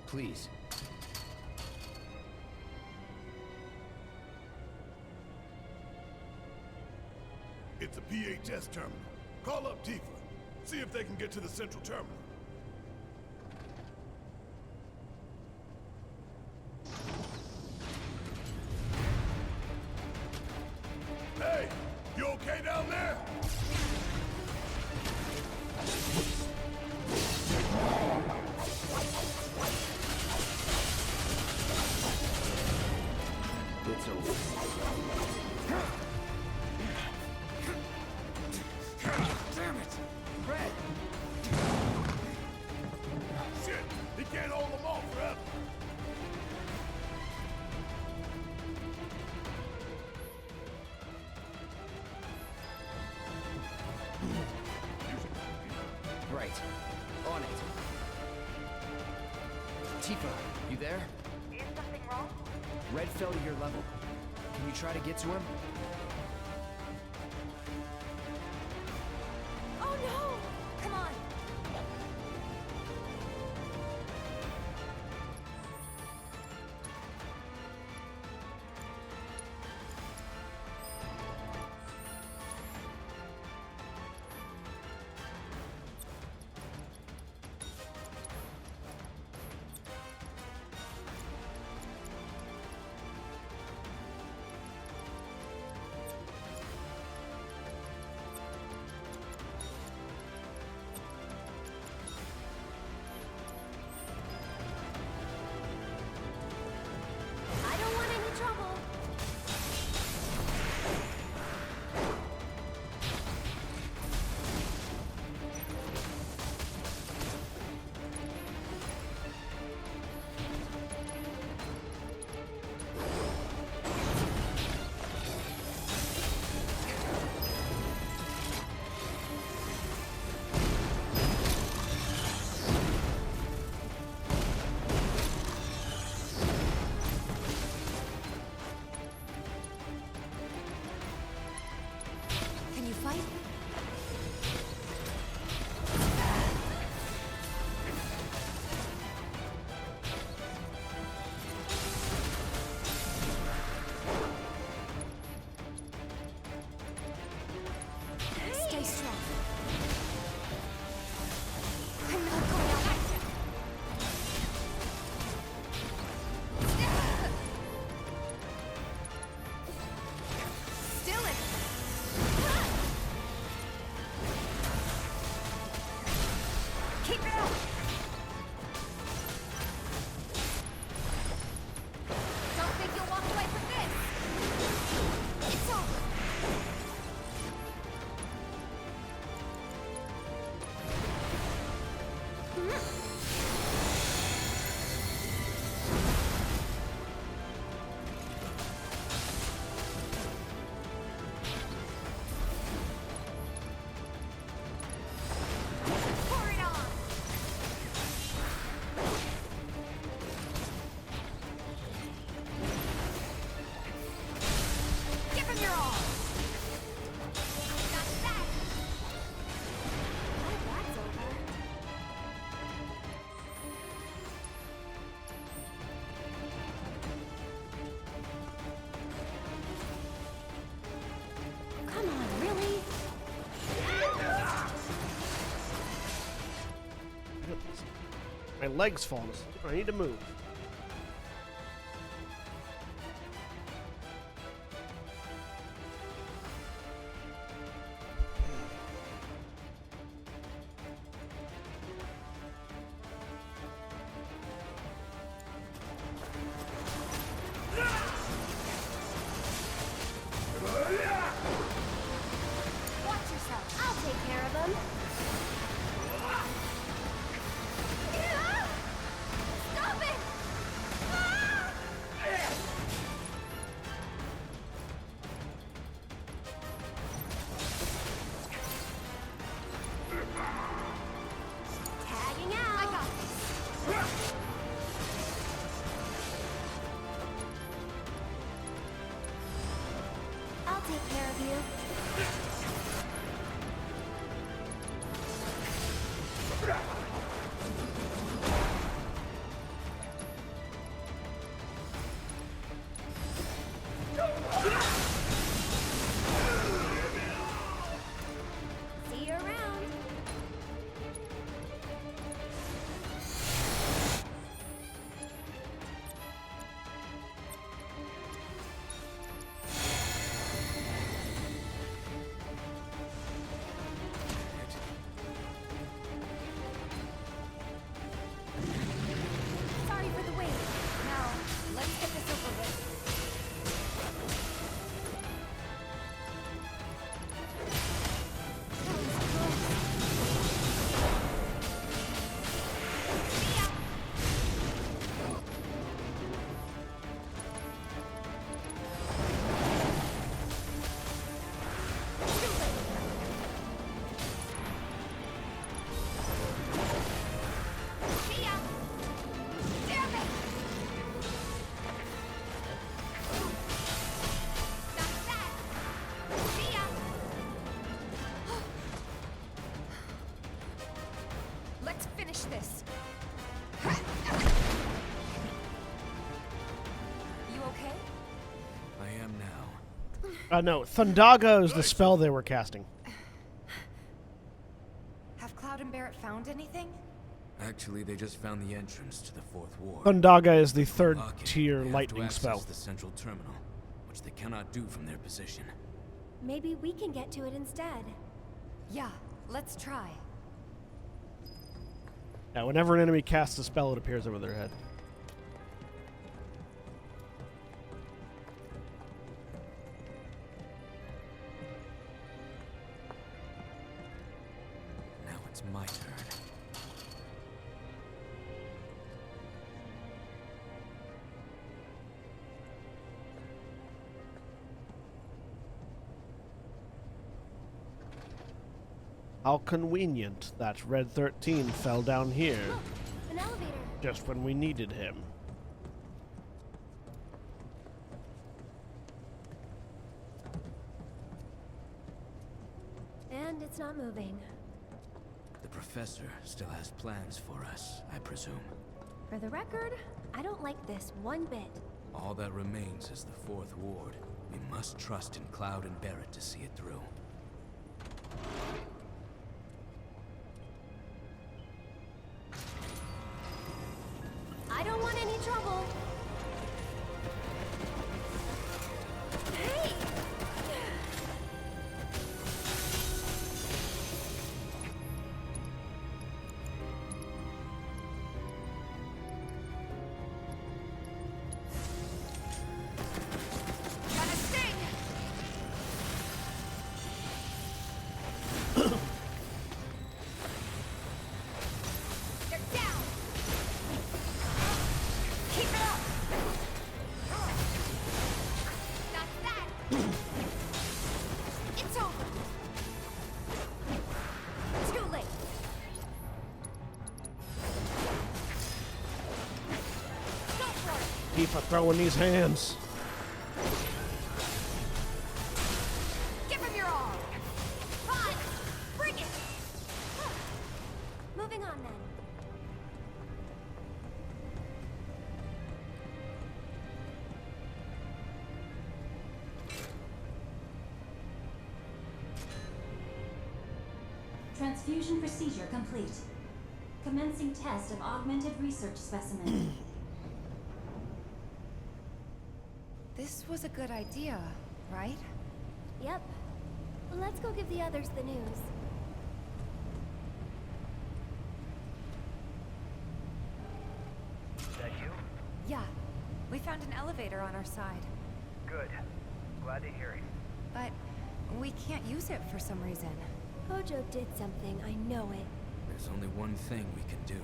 Please. It's a PHS terminal. Call up Tifa. See if they can get to the central terminal. Hey, you okay down there? It's over. Damn it! Red! Shit! He can't hold them off forever! Right. On it. Tifa, you there? Is something wrong? Red fell to your level. Can you try to get to him? Oh no! Come on! leg's falling asleep. I need to move. Watch yourself. I'll take care of them. Stop it! Tagging out. I got this. I'll take care of you. See you around. Sorry for the wait. Now, let's get this over with. See ya. Damn it. That's that. See ya. Let's finish this. You okay? I am now. No, Thundaga is the spell they were casting. Have Cloud and Barrett found anything? Actually, they just found the entrance to the fourth ward. Thundaga is the third Unlock it, tier they have lightning to access spell. the central terminal, which they cannot do from their position. Maybe we can get to it instead. Yeah, let's try. Yeah, whenever an enemy casts a spell, it appears over their head. Now it's my turn. How convenient that Red 13 fell down here An elevator. just when we needed him. And it's not moving. The professor still has plans for us, I presume. For the record, I don't like this one bit. All that remains is the fourth ward. We must trust in Cloud and Barrett to see it through. I don't want any trouble. Hey! Gonna sting! They're down! Keep it up! That's that! It's over! Too late! Go for it! Keep throwing these hands. Give him your all! Fine! Bring it! Moving on then. Transfusion procedure complete. Commencing test of augmented research specimen. This was a good idea, right? Yep. Well, let's go give the others the news. Is that you? Yeah. We found an elevator on our side. Good. Glad to hear it. But we can't use it for some reason. Hojo did something, I know it. There's only one thing we can do.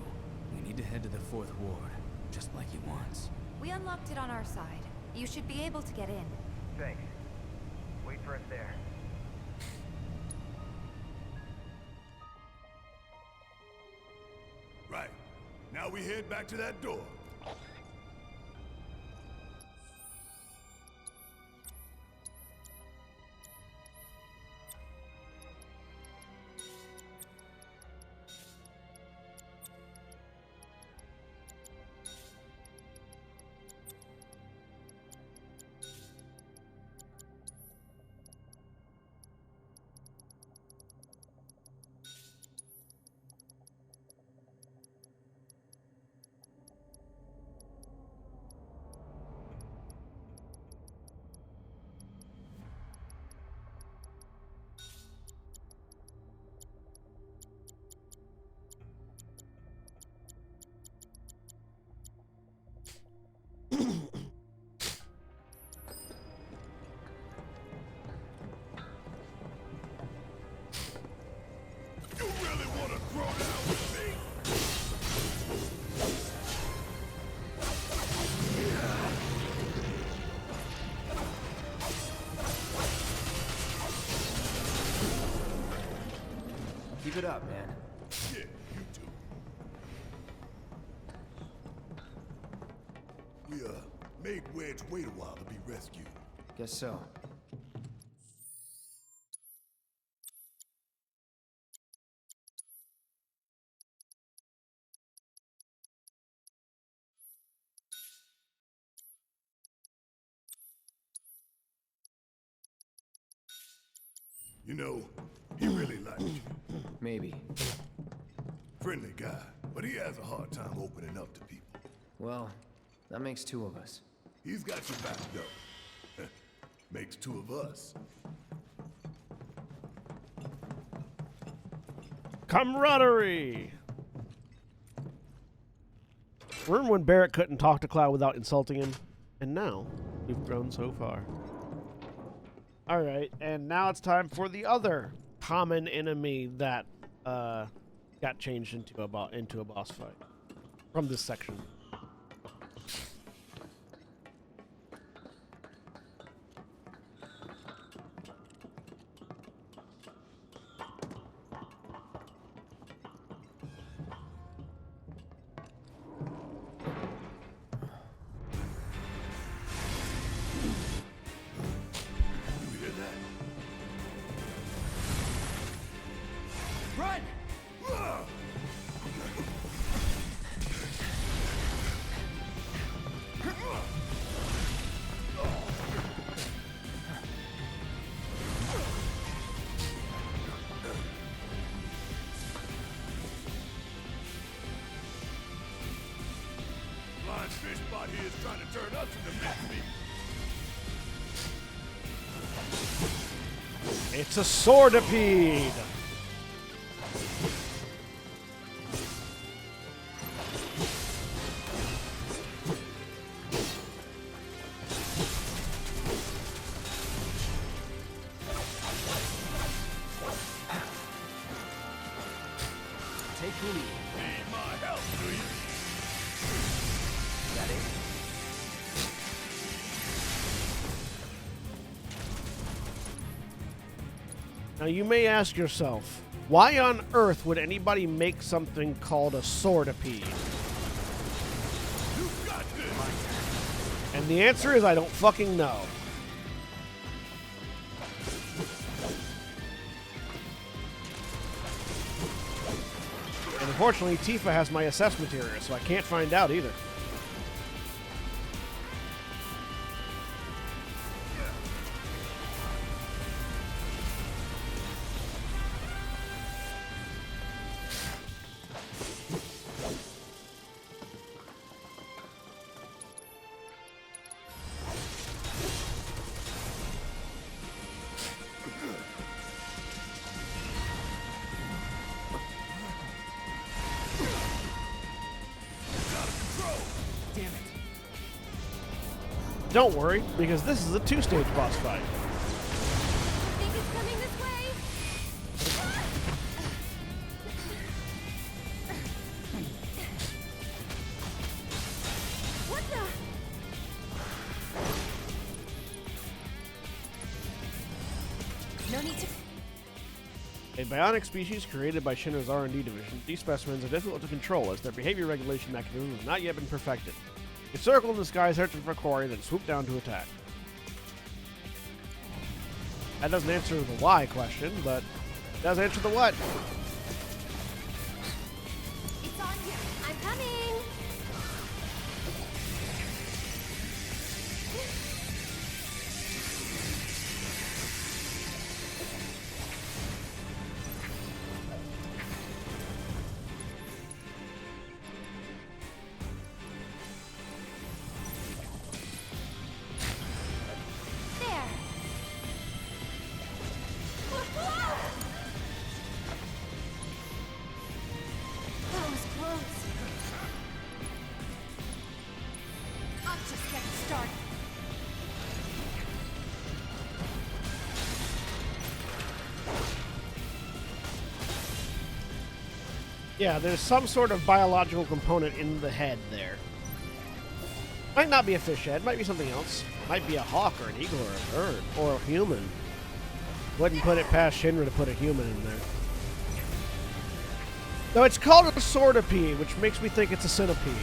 We need to head to the 4th ward, just like he wants. We unlocked it on our side. You should be able to get in. Thanks. Wait for us there. Right. Now we head back to that door. You really want to throw down with me? Keep it up, man. Yeah, you too. We, made Wedge wait a while to be rescued. Guess so. You know, he really likes you. Maybe. Friendly guy, but he has a hard time opening up to people. Well, that makes 2 of us. He's got your back, though. Makes 2 of us. Camaraderie! Remember when Barrett couldn't talk to Cloud without insulting him? And now, we've grown so far. Alright, and now it's time for the other common enemy that got changed into a boss fight from this section. You hear that? Run! Blind fish spot here is trying to turn us into mincemeat. It's a swordipede! Take the lead. Need my help, do you? That it? Now you may ask yourself, why on earth would anybody make something called a swordipede? You got this! And the answer is I don't fucking know. And unfortunately, Tifa has my assess material, so I can't find out either. Don't worry, because this is a 2-stage boss fight. Think it's coming this way? What the? No need to. A bionic species created by Shinra's R&D division, these specimens are difficult to control as their behavior regulation mechanisms have not yet been perfected. They circle in the sky searching for quarry, then swoop down to attack. That doesn't answer the why question, but it does answer the what. It's on you. I'm coming. There. That was close. I'm just getting started. Yeah, there's some sort of biological component in the head there. Might not be a fish head, might be something else. Might be a hawk or an eagle or a bird or a human. Wouldn't put it past Shinra to put a human in there. Though it's called a sortipede, which makes me think it's a centipede.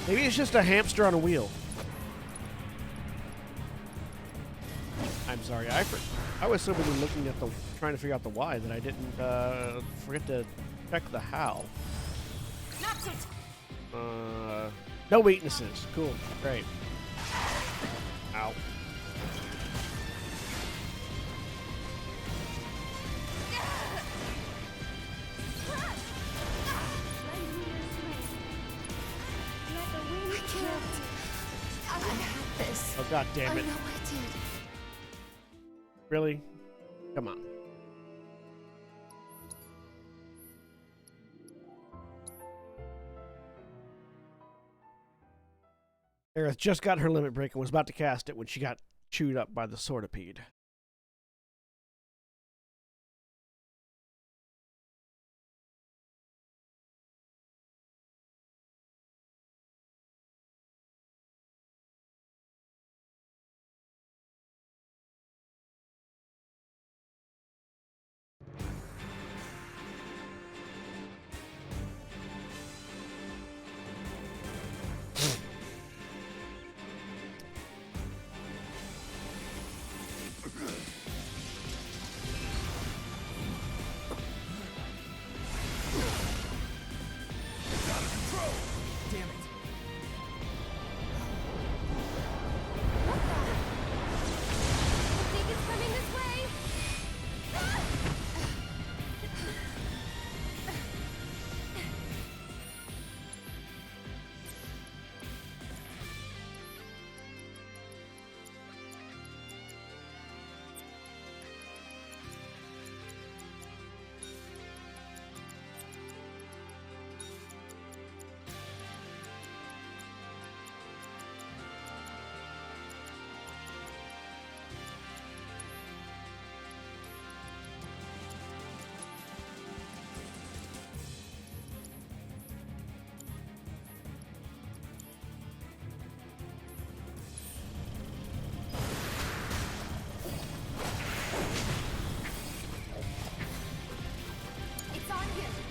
Maybe it's just a hamster on a wheel. I'm sorry, I was so busy looking at trying to figure out the why that I didn't forget to check the how. No weaknesses. Cool. Great. Ow. Oh, god damn it. Really? Come on. Aerith just got her limit break and was about to cast it when she got chewed up by the sortipede.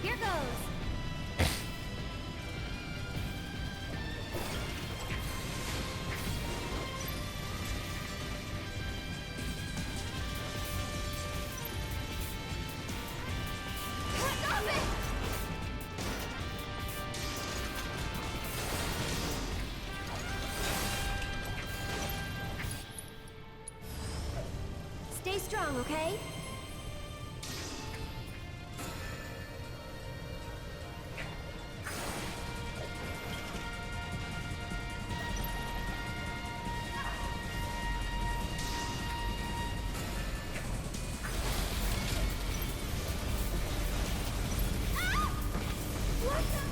Here goes. Stay strong, okay?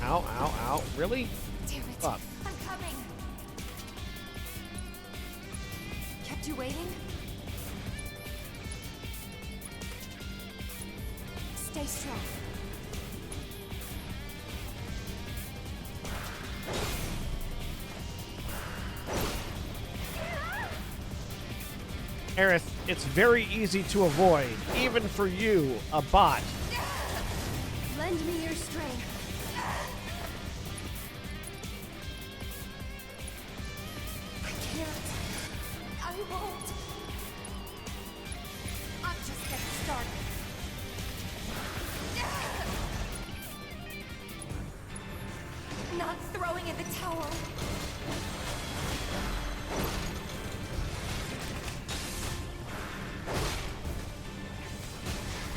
Ow, ow, ow. Really? Damn it. Fuck. I'm coming. Kept you waiting? Stay strong. Aerith, it's very easy to avoid, even for you, a bot. Lend me your strength. I can't. I won't. I'm just getting started. Not throwing in the towel.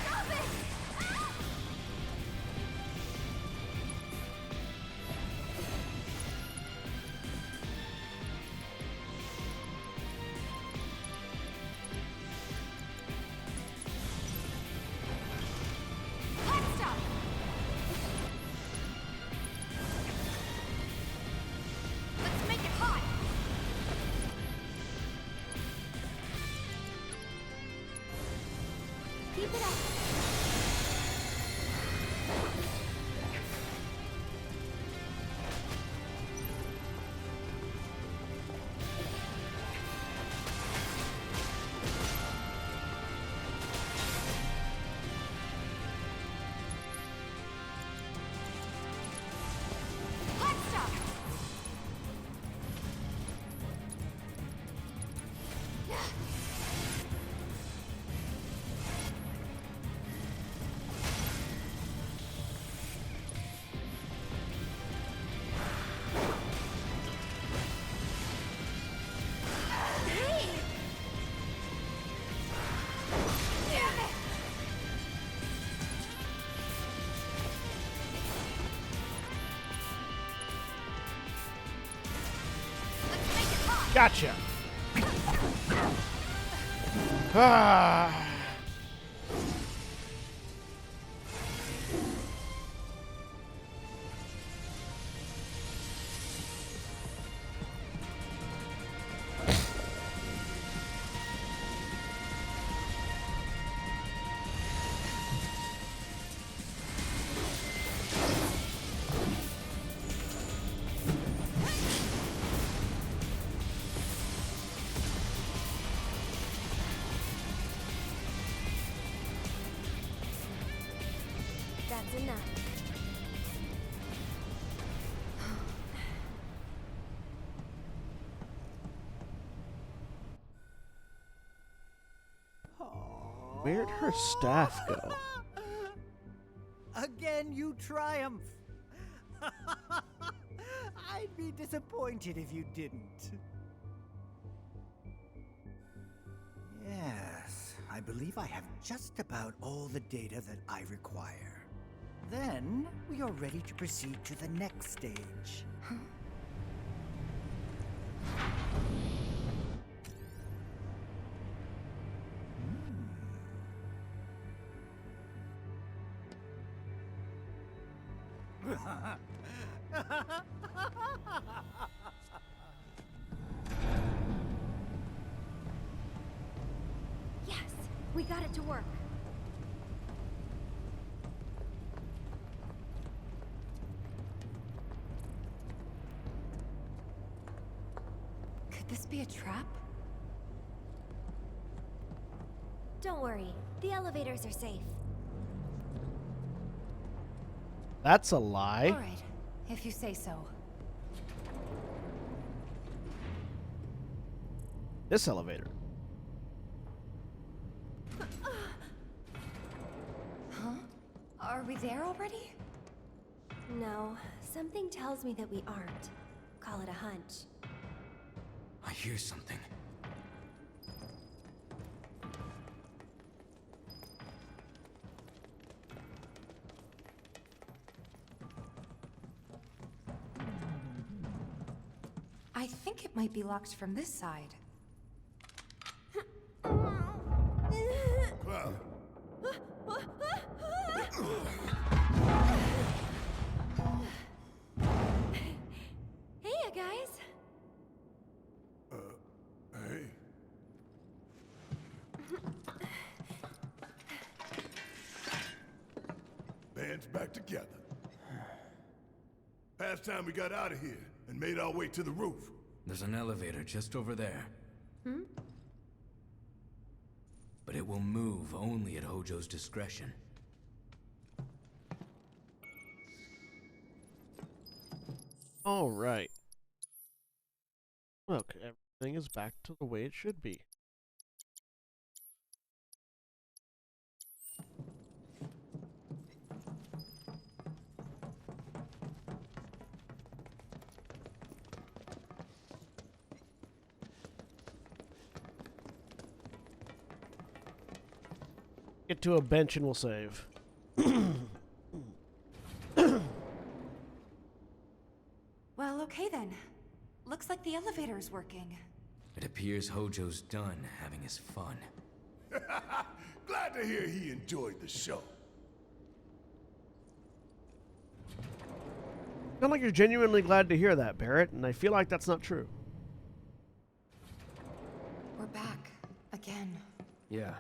Stop it! Hot stop! Let's make it hot! Keep it up. Hot stop! Hey! Damn it! Let's make it hot! Gotcha. Ah. That's enough. Where'd her staff go? Again, you triumph. I'd be disappointed if you didn't. Yes, I believe I have just about all the data that I require. Then we are ready to proceed to the next stage. Yes, we got it to work. Could this be a trap? Don't worry, the elevators are safe. That's a lie. All right, if you say so. This elevator. Huh? Are we there already? No, something tells me that we aren't. Call it a hunch. I hear something. I think it might be locked from this side. Cloud. back together. Past time we got out of here and made our way to the roof. There's an elevator just over there. Hmm? But it will move only at Hojo's discretion. All right. Look, everything is back to the way it should be. Get to a bench and we'll save. Well, okay then. Looks like the elevator is working. It appears Hojo's done having his fun. Glad to hear he enjoyed the show. Sound like you're genuinely glad to hear that, Barrett, and I feel like that's not true. We're back. Again. Yeah.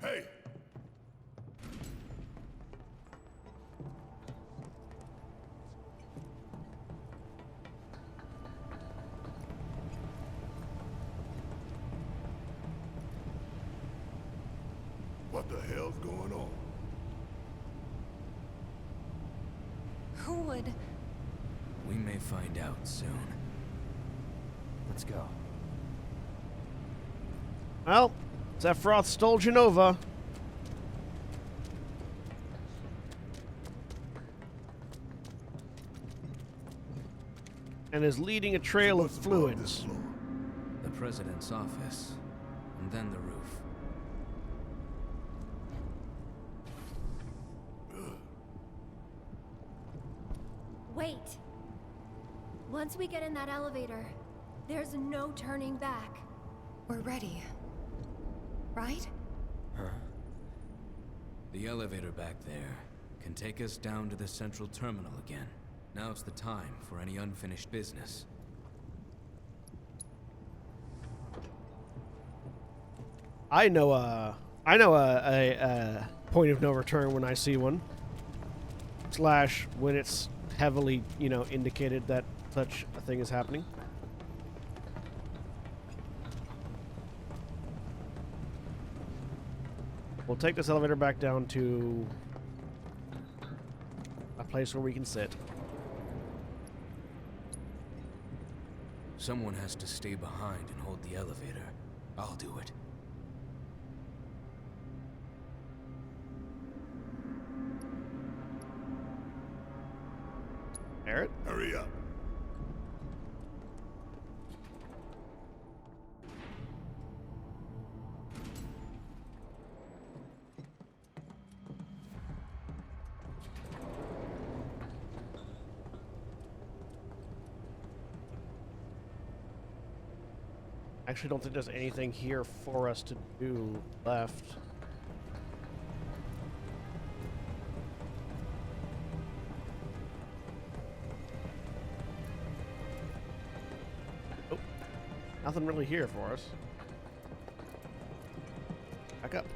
Hey! What the hell's going on? Who would? We may find out soon. Let's go. Well, Sephiroth stole Genova. And is leading a trail of fluids. The president's office, and then the roof. Wait. Once we get in that elevator, there's no turning back. We're ready. Right? Huh? The elevator back there can take us down to the central terminal again. Now's the time for any unfinished business. I know a point of no return when I see one. Slash when it's heavily, indicated that such a thing is happening. We'll take this elevator back down to a place where we can sit. Someone has to stay behind and hold the elevator. I'll do it. Barrett? Hurry up. I actually don't think there's anything here for us to do left. Oh, nothing really here for us. Back up.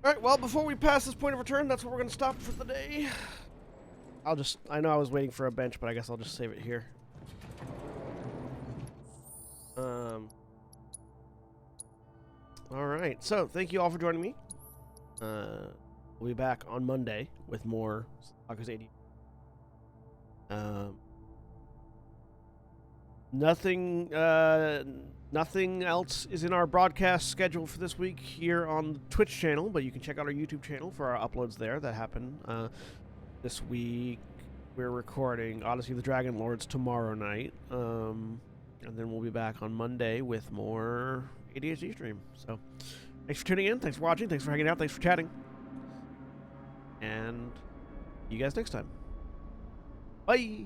Alright, well, before we pass this point of return, that's where we're going to stop for the day. I know I was waiting for a bench, but I guess I'll just save it here. Alright, so thank you all for joining me. We'll be back on Monday with more Senstaku's ADHD. Nothing else is in our broadcast schedule for this week here on the Twitch channel, but you can check out our YouTube channel for our uploads there that happen. This week we're recording Odyssey of the Dragon Lords tomorrow night, and then we'll be back on Monday with more ADHD stream. So thanks for tuning in, thanks for watching, thanks for hanging out, thanks for chatting, and see you guys next time. Bye!